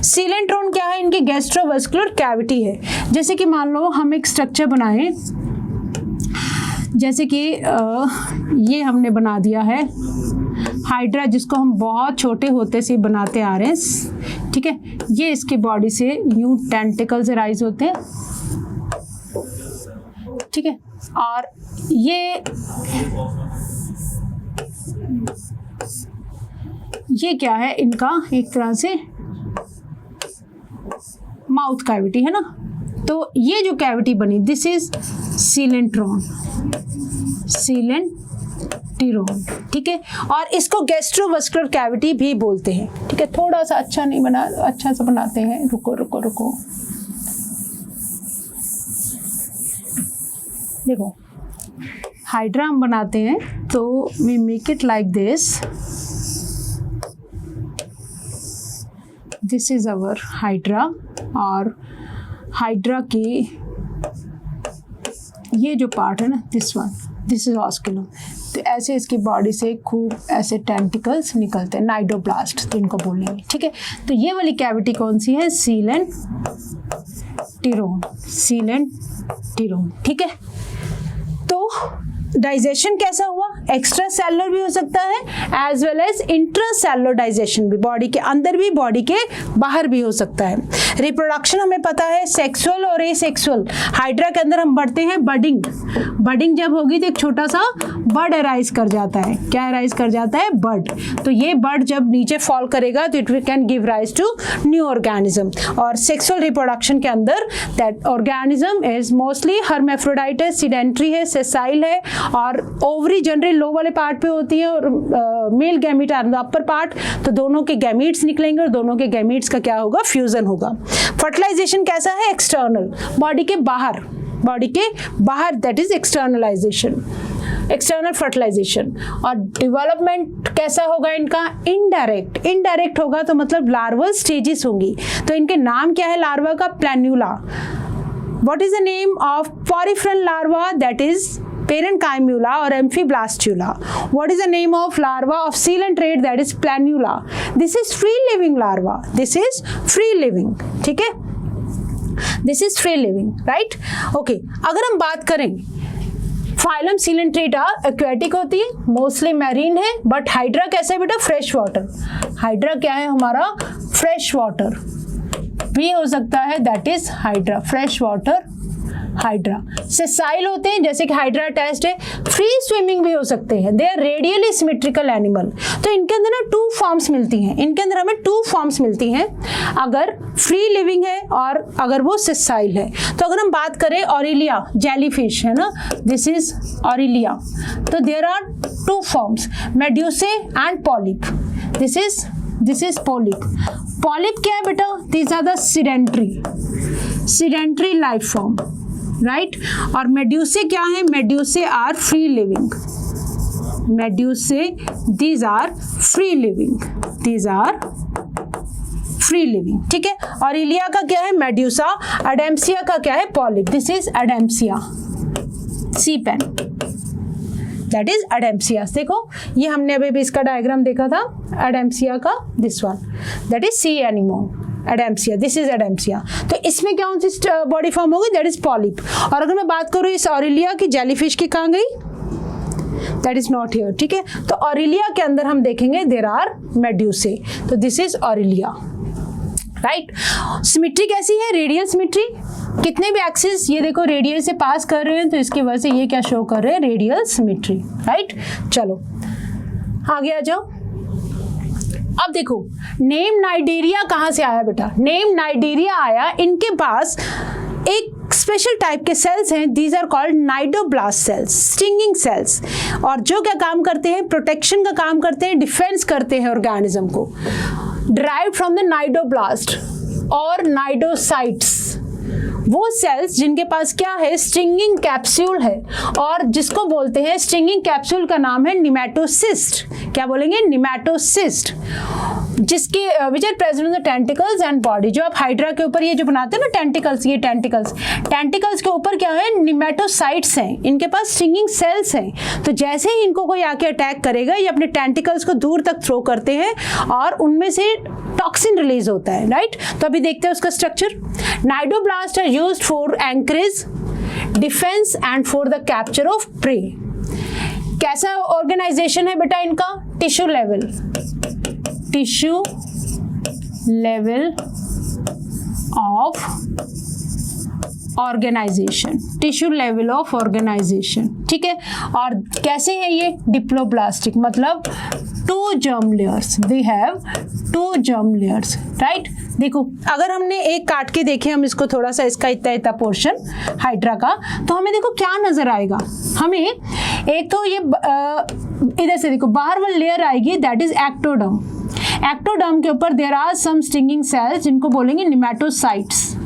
सीलेंट्रोन क्या है, इनकी गैस्ट्रोवेस्कुलर कैविटी है। जैसे कि मान लो हम एक स्ट्रक्चर बनाएं, जैसे कि ये हमने बना दिया है हाइड्रा, जिसको हम बहुत छोटे होते से बनाते आ रहे हैं, ठीक है। ये इसके बॉडी से यूं टेंटिकल्स राइज होते हैं, ठीक है, और ये क्या है, इनका एक तरह से माउथ कैविटी है ना। तो ये जो कैविटी बनी, दिस इज सीलेंट्रोन, सीलेंटिरोन, ठीक है, और इसको गैस्ट्रोवेस्कुलर कैविटी भी बोलते हैं, ठीक है। थोड़ा सा अच्छा नहीं बना, अच्छा सा बनाते हैं, रुको रुको रुको, देखो हाइड्रा हम बनाते हैं तो we make it like this, this is our hydra, और हाइड्रा की ये जो पार्ट है ना, this one, this is osculum, तो ऐसे इसकी बॉडी से खूब ऐसे टेंटिकल्स निकलते हैं, नाइडोब्लास्ट तो इनको बोलेंगे, ठीक है। तो ये वाली कैविटी कौन सी है, सीलेंटिरोन, सीलेंटिरोन, ठीक है। तो डाइजेशन कैसा हुआ, एक्स्ट्रा सेलुलर भी हो सकता है as well as intracellular digestion भी, बॉडी के अंदर भी बॉडी के बाहर भी हो सकता है। रिप्रोडक्शन हमें पता है सेक्सुअल और एसेक्सुअल, हाइड्रा के अंदर हम बढ़ते हैं बडिंग, बडिंग जब होगी तो एक छोटा सा बड अराइज कर जाता है, क्या अराइज कर जाता है, बड। तो ये बड जब नीचे फॉल करेगा तो it can give rise to new organism. और सेक्सुअल रिप्रोडक्शन के अंदर that organism is mostly hermaphrodite है, सिडेंट्री है, सेसाइल है, और ओवरी जनरली लो वाले पार्ट पे होती है, और male gamete are the upper part, तो दोनों के गैमीट्स निकलेंगे और दोनों के गैमीट्स का क्या होगा, फ्यूजन होगा। फर्टिलाइजेशन कैसा है, एक्सटर्नल, बॉडी के बाहर, बॉडी के बाहर, दैट इज एक्सटर्नलाइजेशन, एक्सटर्नल फर्टिलाइजेशन। और डेवलपमेंट कैसा होगा इनका, इनडायरेक्ट, इनडायरेक्ट होगा तो मतलब लार्वल स्टेजेस होंगी। तो इनके नाम क्या है लार्वा का, planula. What is the name of poriferan larva, that is parenchyma or amphiblastula. What is the name of larva of coelenterate, that is plannula. This is free living larva, this is free living, ठीक है, this is free living, right? Okay, अगर हम बात करें phylum Coelenterata aquatic होती है, mostly marine है, but hydra कैसा है बेटा, फ्रेश वाटर। हाइड्रा क्या है हमारा, फ्रेश वाटर भी हो सकता है, that is hydra, fresh water hydra. Sessile होते हैं, जैसे कि हाइड्रा अटैच्ड है, फ्री स्विमिंग भी हो सकते हैं, they are radially symmetrical animal. तो इनके अंदर ना 2 फॉर्म्स मिलती हैं, इनके अंदर हमें 2 फॉर्म्स मिलती हैं, अगर फ्री लिविंग है और अगर वो सेसाइल है। तो अगर हम बात करें ऑरिलिया, जेलीफिश है ना, दिस इज ऑरिलिया, तो there are 2 forms, medusae and polyp, this is polyp. Polyp क्या है बेटा, these are the sedentary life form, right. और मेड्यूसे क्या है, medusae are free living, medusae these are free living, these are free living, ठीक है। और इलिया का क्या है, मेड्यूसा। अडेम्सिया का क्या है, polyp, this is Adamsia, sea pen, that is Adamsia. देखो ये हमने अभी भी इसका डायग्राम देखा था, अडेम्सिया का, this one, that is C anemone, एडेम्सिया, this is एडेम्सिया। तो इसमें कौन सी बॉडी फॉर्म होगी, दैट इज पॉलिप। और अगर मैं बात करूँ इस ऑरिलिया की, जेलीफिश की कहाँ गई, दैट इज नॉट हियर, ठीक है। तो ऑरिलिया के अंदर हम देखेंगे देर आर मेड्यूसे, तो this is Aurelia, right. Symmetry कैसी है, रेडियल सिमेट्री, कितने भी एक्सिस ये देखो रेडियल से पास कर रहे हैं, तो इसकी वजह से ये क्या शो कर रहे हैं, रेडियल सिमेट्री, राइट। चलो आगे आ जाओ। अब देखो नेम नाइडेरिया कहाँ से आया बेटा, नेम नाइडेरिया आया, इनके पास एक स्पेशल टाइप के सेल्स हैं, these are called cnidoblast cells, stinging cells, और जो क्या काम करते हैं, प्रोटेक्शन का काम करते हैं, डिफेंस करते हैं ऑर्गेनिज्म को। derived from the नाइडोब्लास्ट और नाइडोसाइट्स, वो सेल्स जिनके पास क्या है, स्ट्रिंगिंग कैप्सूल है, और जिसको बोलते हैं स्ट्रिंगिंग कैप्सूल का नाम है निमेटोसिस्ट। क्या बोलेंगे, निमेटोसिस्ट, जिसके which are present in the tentacles and body. जो आप हाइड्रा के ऊपर ये जो बनाते हैं ना टेंटिकल्स, ये टेंटिकल्स के ऊपर क्या है, निमेटोसाइट्स हैं, इनके पास स्ट्रिंगिंग सेल्स हैं। तो जैसे ही इनको कोई आके अटैक करेगा, ये अपने टेंटिकल्स को दूर तक थ्रो करते हैं और उनमें से टॉक्सिन रिलीज होता है, राइट। तो अभी देखते हैं उसका structure. Cnidoblast are used for anchorage, defence and for the capture of prey. कैसा ऑर्गेनाइजेशन है बेटा इनका, tissue level of organisation, tissue level of organisation, ठीक है। और कैसे है ये, डिप्लोब्लास्टिक, मतलब 2 germ layers, they have 2 germ layers, right. देखो अगर हमने एक काट के देखें, हम इसको थोड़ा सा, इसका इतना पोर्शन हाइड्रा का, तो हमें देखो क्या नजर आएगा, हमें एक तो ये इधर से देखो बाहर वाली लेयर आएगी, दैट इज एक्टोडर्म। एक्टोडर्म के ऊपर there are some stinging cells जिनको बोलेंगे निमेटोसाइट्स,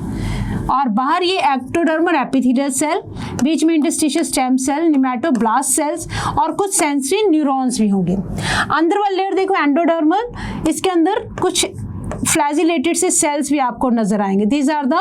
और बाहर ये एक्टोडर्मल एपिथेलियल सेल, बीच में interstitial stem cell, nematoblast cells और कुछ सेंसरी न्यूरॉन्स भी होंगे। अंदर वाली लेयर देखो एंडोडर्मल, इसके अंदर कुछ फ्लैजिलेटेड से सेल्स भी आपको नजर आएंगे, these are the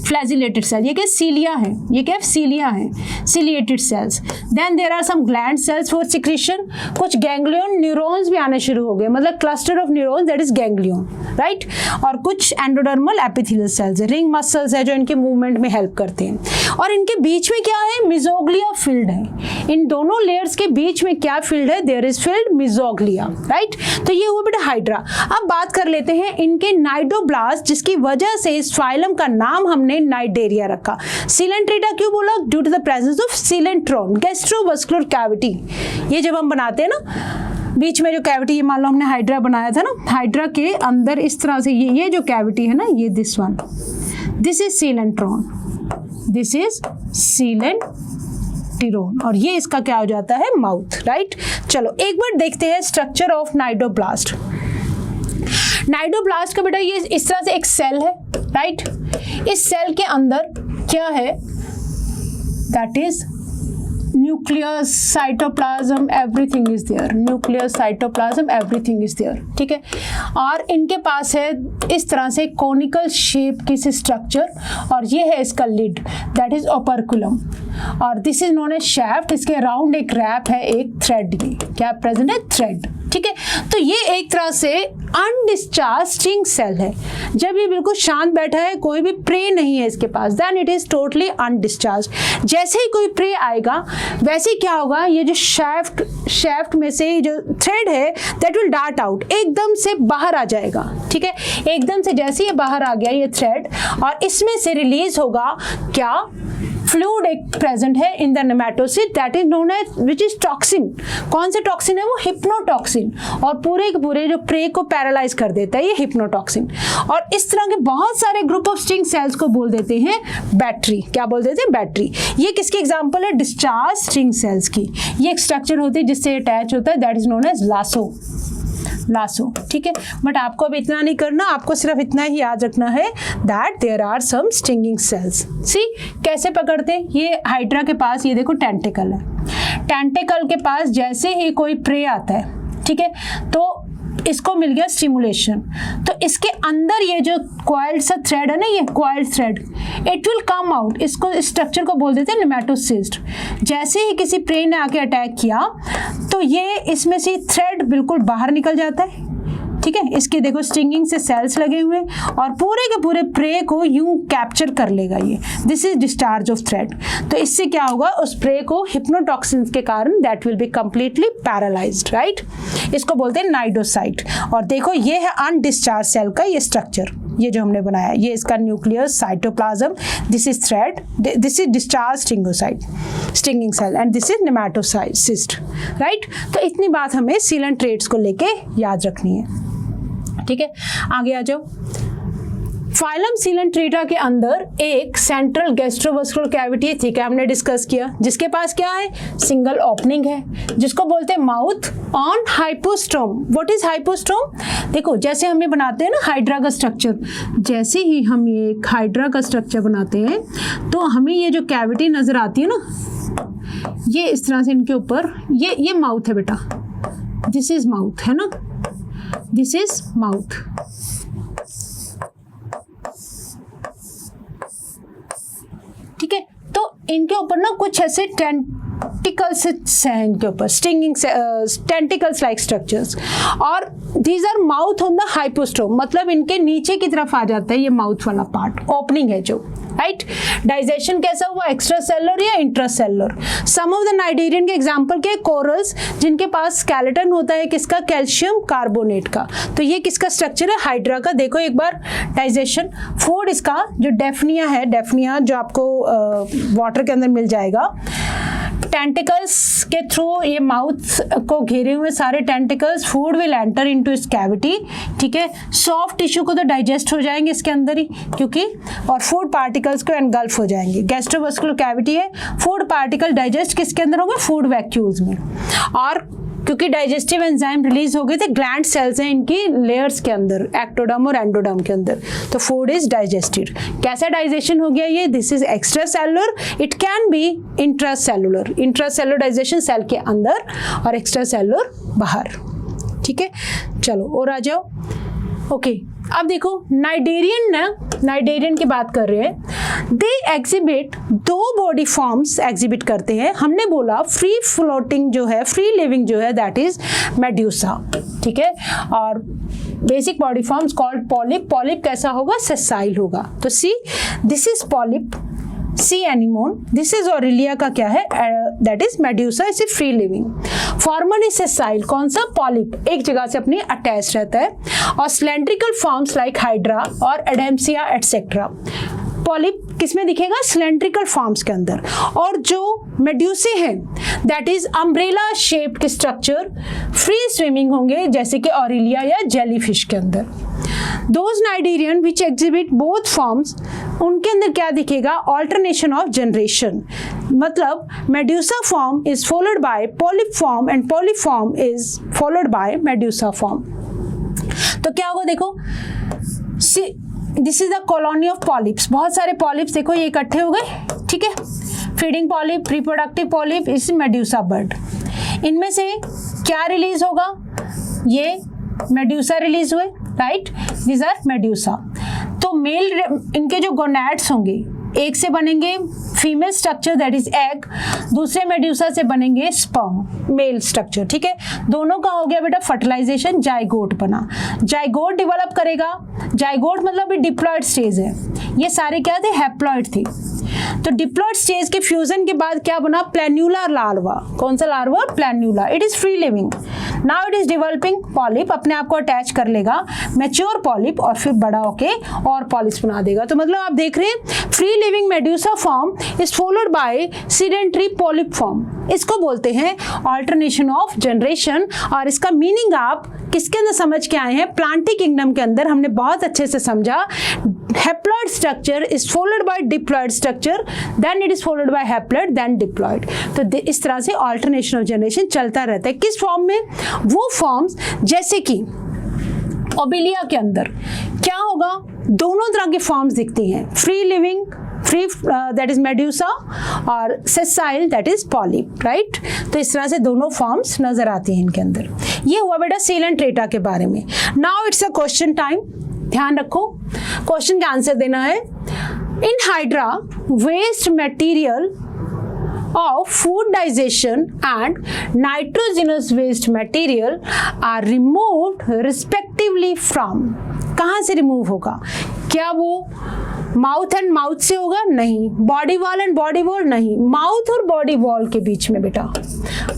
flagellated cell. ये क्या सीलिया है, ये क्या सीलिया है, ciliated cells. Then there are some gland cells for secretion, कुछ गैंग्लियन न्यूरॉन्स भी आने शुरू हो गए, मतलब cluster of neurons, that is ganglion, right. और कुछ एंडोडर्मल एपिथेलियल सेल्स है, रिंग मसल्स है जो इनके मूवमेंट में हेल्प करते हैं। और इनके बीच में क्या है, मिजोग्लिया फील्ड है। इन दोनों लेयर्स के बीच में क्या फील्ड है, देयर इज फील्ड मिजोग्लिया, राइट। तो ये हुआ बेटा हाइड्रा। अब बात कर लेते हैं इनके नाइडोब्लास्ट, जिसकी वजह से इस फाइलम का नाम हमने नाइडेरिया रखा। सीलेंट्रेटा क्यों बोला, due to the presence of coelenteron, gastrovascular cavity. ये जब हम बनाते हैं ना बीच में जो कैविटी, ये मान लो हमने हाइड्रा बनाया था ना, हाइड्रा के अंदर इस तरह से ये जो कैविटी है ना, ये this one, this is coelenteron, this is coelenteron, और ये इसका क्या हो जाता है, माउथ, राइट। चलो एक बार देखते हैं स्ट्रक्चर ऑफ नाइडोब्लास्ट। नाइडोब्लास्ट का बेटा ये इस तरह से एक सेल है, राइट। इस सेल के अंदर क्या है, that is nucleus, cytoplasm, everything is there, nucleus, cytoplasm, everything is there, ठीक है। और इनके पास है इस तरह से कोनिकल शेप की स्ट्रक्चर, और ये है इसका लिड, दैट इज ओपर्कुलम, और this is known as shaft. इसके अराउंड एक रैप है, एक थ्रेड, ये क्या प्रेजेंट है, थ्रेड, ठीक है। तो ये एक तरह से अनडिस्चार्ज स्ट्रिंग सेल है। जब ये बिल्कुल शांत बैठा है, कोई भी प्रे नहीं है इसके पास, then it is totally undischarge. जैसे ही कोई प्रे आएगा, वैसे क्या होगा, ये जो शैफ्ट में से जो थ्रेड है, दैट विल डार्ट आउट, एकदम से बाहर आ जाएगा, ठीक है। एकदम से जैसे ये बाहर आ गया ये थ्रेड, और इसमें से रिलीज होगा क्या, फ्लूइड एक प्रेजेंट है in the nematocyst, that is known as, which is toxin. कौन से टॉक्सिन है वो, हिप्नोटॉक्सिन, और पूरे के पूरे जो प्रे को पैरालाइज कर देता है ये हिप्नोटॉक्सिन। और इस तरह के बहुत सारे ग्रुप ऑफ स्ट्रिंग सेल्स को बोल देते हैं बैटरी। क्या बोल देते हैं, बैटरी। ये किसकी एग्जांपल है, डिस्चार्ज स्ट्रिंग सेल्स की। ये एक स्ट्रक्चर होती है जिससे अटैच होता है, that is known as lasso, ठीक है। बट आपको अब इतना नहीं करना, आपको सिर्फ इतना ही याद रखना है that there are some stinging cells. सी कैसे पकड़ते हैं, ये हाइड्रा के पास ये देखो टेंटिकल है, टेंटिकल के पास जैसे ही कोई प्रे आता है, ठीक है, तो इसको मिल गया स्टिमुलेशन, तो इसके अंदर ये जो कॉइल्ड सा थ्रेड है ना, ये coiled thread, it will come out. इसको स्ट्रक्चर को बोल देते हैं नेमेटोसिस्ट। जैसे ही किसी प्रे ने आके अटैक किया, तो ये इसमें से थ्रेड बिल्कुल बाहर निकल जाता है, ठीक है। इसके देखो स्टिंगिंग से सेल्स लगे हुए, और पूरे के पूरे प्रे को यूं कैप्चर कर लेगा ये, this is discharge of thread. तो इससे क्या होगा, उस प्रे को हिप्नोटॉक्सिन के कारण that will be completely paralysed, right. इसको बोलते हैं नाइडोसाइट। और देखो ये है अनडिस्चार्ज सेल का ये स्ट्रक्चर, ये जो हमने बनाया, ये इसका nucleus, cytoplasm, this is thread, this is discharge stinging cell, and this is nematocyst, right. तो इतनी बात हमें सीलेंट ट्रेट्स को लेके याद रखनी है, ठीक है। आगे आ जाओ। फाइलम सीलेंट्रेटा के अंदर एक सेंट्रल गैस्ट्रोवस्कुलर कैविटी ठीक है हमने डिस्कस किया, जिसके पास क्या है, सिंगल ओपनिंग है, जिसको बोलते हैं mouth on hypostome. What is hypostome? देखो जैसे हम ये बनाते हैं ना हाइड्रा का स्ट्रक्चर, जैसे ही हम ये हाइड्रा का स्ट्रक्चर बनाते हैं तो हमें ये जो कैविटी नजर आती है ना, ये इस तरह से इनके ऊपर ये माउथ है बेटा, दिस इज माउथ है ना, दिस इज माउथ। ठीक है, तो इनके ऊपर ना कुछ ऐसे टेंटिकल्स हैं, इनके ऊपर स्टिंगिंग टेंटिकल्स लाइक स्ट्रक्चर्स, और these are mouth on the hypostome, मतलब इनके नीचे की तरफ आ जाता है ये माउथ वाला पार्ट, ओपनिंग है जो, राइट। डाइजेशन कैसा हुआ, एक्स्ट्रा सेलुलर या intracellular. Some of the cnidarian के एग्जांपल के कोरल्स जिनके पास स्केलेटन होता है किसका, कैल्शियम कार्बोनेट का। तो ये किसका स्ट्रक्चर है, हाइड्रा का। देखो एक बार डाइजेशन, फूड इसका जो डेफनिया है, डेफनिया जो आपको वाटर के अंदर मिल जाएगा, टेंटिकल्स के थ्रू ये माउथ को घेरे हुए सारे tentacles, food will enter into इस कैविटी। ठीक है, सॉफ्ट टिश्यू को तो डाइजेस्ट हो जाएंगे इसके अंदर ही, क्योंकि और फूड पार्टिकल्स को एनगल्फ हो जाएंगे। गैस्ट्रोवस्कुलर कैविटी है, फूड पार्टिकल डाइजेस्ट किसके अंदर होंगे, फूड वैक्यूल्स में, और क्योंकि डाइजेस्टिव एंजाइम रिलीज हो गए थे, ग्लैंड सेल्स हैं इनकी लेयर्स के अंदर, एक्टोडर्म और एंडोडर्म के अंदर, तो फूड इज डाइजेस्टेड। कैसा डाइजेशन हो गया ये, this is extracellular, it can be intracellular, intracellular digestion cell के अंदर और एक्स्ट्रा सेलुलर बाहर। ठीक है, चलो और आ जाओ। ओके, अब देखो नाइडेरियन ना, नाइडेरियन की बात कर रहे हैं, दे एग्जिबिट दो बॉडी फॉर्म्स एग्जिबिट करते हैं। हमने बोला फ्री फ्लोटिंग जो है, फ्री लिविंग जो है, दैट इज मेड्यूसा। ठीक है, और basic body forms called polyp. Polyp कैसा होगा, सेसाइल होगा। तो see this is polyp, C anemone, this is Aurelia का क्या है, that is medusa, is free living. Forman is sessile, कौन सा, पॉलिप, एक जगह से अपनी अटैच रहता है, और सिलेंड्रिकल फॉर्म्स लाइक हाइड्रा और एडेम्सिया एटसेट्रा। पॉलिप किसमें दिखेगा, सिलेंड्रिकल फॉर्म्स के अंदर, और जो मेड्यूसे हैं that is umbrella shaped structure, free swimming होंगे जैसे कि ऑरिलिया या जेलीफिश के अंदर। Those cnidarian which exhibit both forms, उनके अंदर क्या दिखेगा, alternation of generation, मतलब medusa form is followed bye polyp form and polyp form is followed bye medusa form. तो क्या होगा, देखो this is the colony of polyps, बहुत सारे पॉलिप्स देखो ये इकट्ठे हो गए। ठीक है, फीडिंग पॉलिप, रिप्रोडक्टिव पॉलिप, इस मेड्यूसा बर्ड। इनमें से क्या रिलीज होगा, ये मेड्यूसा रिलीज हुए, राइट, दीज आर मेड्यूसा। तो मेल इनके जो गोनैड्स होंगे एक से बनेंगे female structure that is egg, दूसरे मेड्यूसा से बनेंगे स्पर्म, मेल स्ट्रक्चर। ठीक है, दोनों का हो गया बेटा फर्टिलाइजेशन, जाइगोट बना, जाइगोट डेवलप करेगा। जाइगोट मतलब डिप्लॉयड स्टेज है, ये सारे क्या थे, हैप्लॉयड थे। तो डिप्लॉयड स्टेज के फ्यूजन के बाद क्या बना, प्लैन्यूलर लार्वा। कौन सा लार्वा, planula, it is free living. Now it is developing polyp, अपने आप को अटैच कर लेगा, मैच्योर पॉलिप, और फिर बड़ा होके और पॉलिप्स बना देगा। तो मतलब आप देख रहे हैं free living medusa form is followed bye sedentary polyp form. इसको बोलते हैं ऑल्टरनेशन ऑफ जनरेशन, और इसका मीनिंग आप किसके अंदर समझ के आए हैं, प्लांटी किंगडम के अंदर हमने बहुत अच्छे से समझा। Haploid structure is followed by diploid structure, then it is followed by haploid, then diploid. तो इस तरह से ऑल्टरनेशन ऑफ जनरेशन चलता रहता है। किस फॉर्म में, वो फॉर्म्स जैसे कि ओबिलिया के अंदर क्या होगा, दोनों तरह के फॉर्म्स दिखती हैं, free living, free that is medusa, और sessile that is polyp, right. तो इस तरह से दोनों फॉर्म्स नजर आती हैं इनके अंदर। ये हुआ बेटा सीलेंट्रेटा के बारे में। Now it's a question time, ध्यान रखो, क्वेश्चन का आंसर देना है। In Hydra waste material of food digestion and nitrogenous waste material are removed respectively from, कहाँ से रिमूव होगा, क्या वो माउथ एंड माउथ से होगा, नहीं, body wall and body wall, नहीं, माउथ और बॉडी वॉल के बीच में बेटा,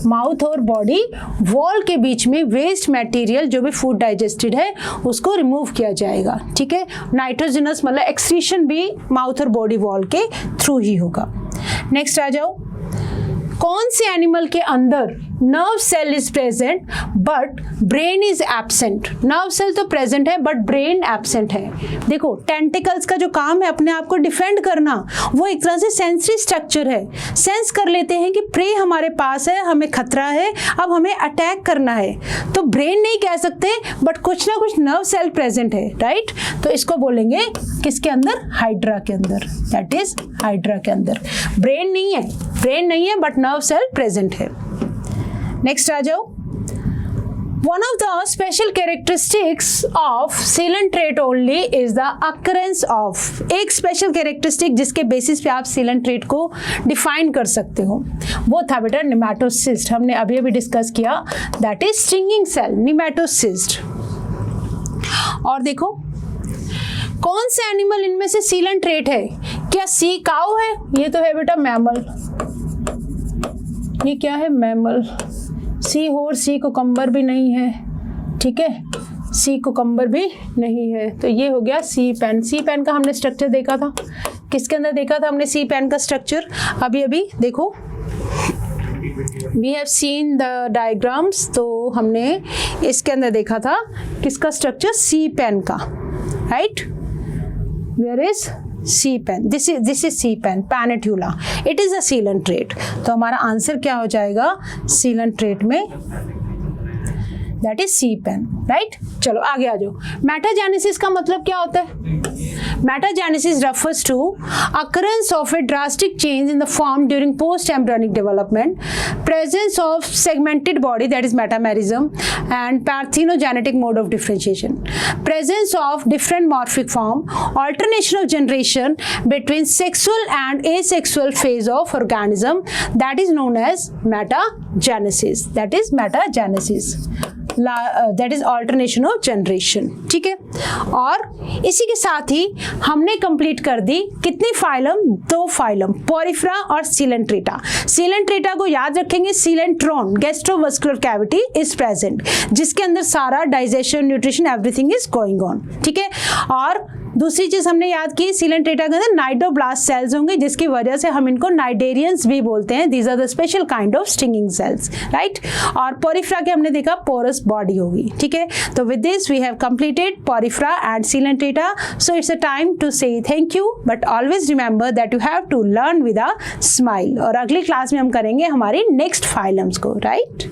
माउथ और बॉडी वॉल के बीच में वेस्ट मटेरियल जो भी फूड डाइजेस्टेड है उसको रिमूव किया जाएगा। ठीक है, नाइट्रोजनस मतलब एक्सक्रीशन भी माउथ और बॉडी वॉल के थ्रू ही होगा। नेक्स्ट आ जाओ, कौन से एनिमल के अंदर nerve cell is present but brain is absent. Nerve cell तो प्रेजेंट है बट ब्रेन एब्सेंट है। देखो टेंटिकल्स का जो काम है अपने आप को डिफेंड करना, वो एक तरह से सेंसरी स्ट्रक्चर है। सेंस कर लेते हैं कि प्रे हमारे पास है, हमें खतरा है, अब हमें अटैक करना है। तो ब्रेन नहीं कह सकते बट कुछ ना कुछ नर्व सेल प्रेजेंट है, राइट। तो इसको बोलेंगे किसके अंदर? हाइड्रा के अंदर, दैट इज हाइड्रा के अंदर। ब्रेन नहीं है, ब्रेन नहीं है बट नर्व सेल प्रेजेंट है। नेक्स्ट आ जाओ। One of the special characteristics of coelenterate only is the occurrence of, एक special characteristic जिसके बेसिस पे आप coelenterate को define कर सकते हो, वो था बेटा nematocyst। हमने अभी अभी डिस्कस किया, that is stinging cell, nematocyst। और देखो कौन से एनिमल इनमें से coelenterate है? क्या सी काऊ है? ये तो है बेटा मैमल। ये क्या है? मैमल। सी हॉर्स, सी कुकम्बर भी नहीं है, ठीक है, सी कुकम्बर भी नहीं है। तो ये हो गया सी पेन। सी पेन का हमने स्ट्रक्चर देखा था, किसके अंदर देखा था हमने सी पेन का स्ट्रक्चर? अभी अभी देखो, we have seen the diagrams. तो हमने इसके अंदर देखा था किसका स्ट्रक्चर? सी पेन का, right. Where is sea pen? This is sea pen, Pennatula. It is a coelenterate। तो हमारा आंसर क्या हो जाएगा coelenterate में? That is sea pen, right. चलो आगे आ जाओ। मेटाजेनेसिस का मतलब क्या होता है? Metagenesis refers to occurrence of a drastic change in the form during post-embryonic development, presence of segmented body, that is metamerism, and parthenogenetic mode of differentiation, presence of different morphic form, alternation of generation between sexual and asexual phase of organism, that is known as metagenesis, that is metagenesis, that is alternation of generation, ठीक है। और इसी के साथ ही हमने complete कर दी कितनी phylum? 2 phylum, Porifera और coelenterata। coelenterata को याद रखेंगे, coelentron, गैस्ट्रोवस्कुलर कैविटी इज प्रेजेंट, जिसके अंदर सारा digestion, nutrition, everything is going on, ठीक है। और दूसरी चीज हमने याद की, coelenterata के अंदर नाइडोब्लास्ट सेल्स होंगे, जिसकी वजह से हम इनको नाइडेरियंस भी बोलते हैं। These are the special kind of stinging cells, right. और पोरिफेरा के हमने देखा पोरस बॉडी होगी, ठीक है। तो with this we have completed Porifera and coelenterata। So it's a time to say thank you, but always remember that you have to learn with a smile. और अगली क्लास में हम करेंगे हमारी नेक्स्ट फाइलम्स को, राइट।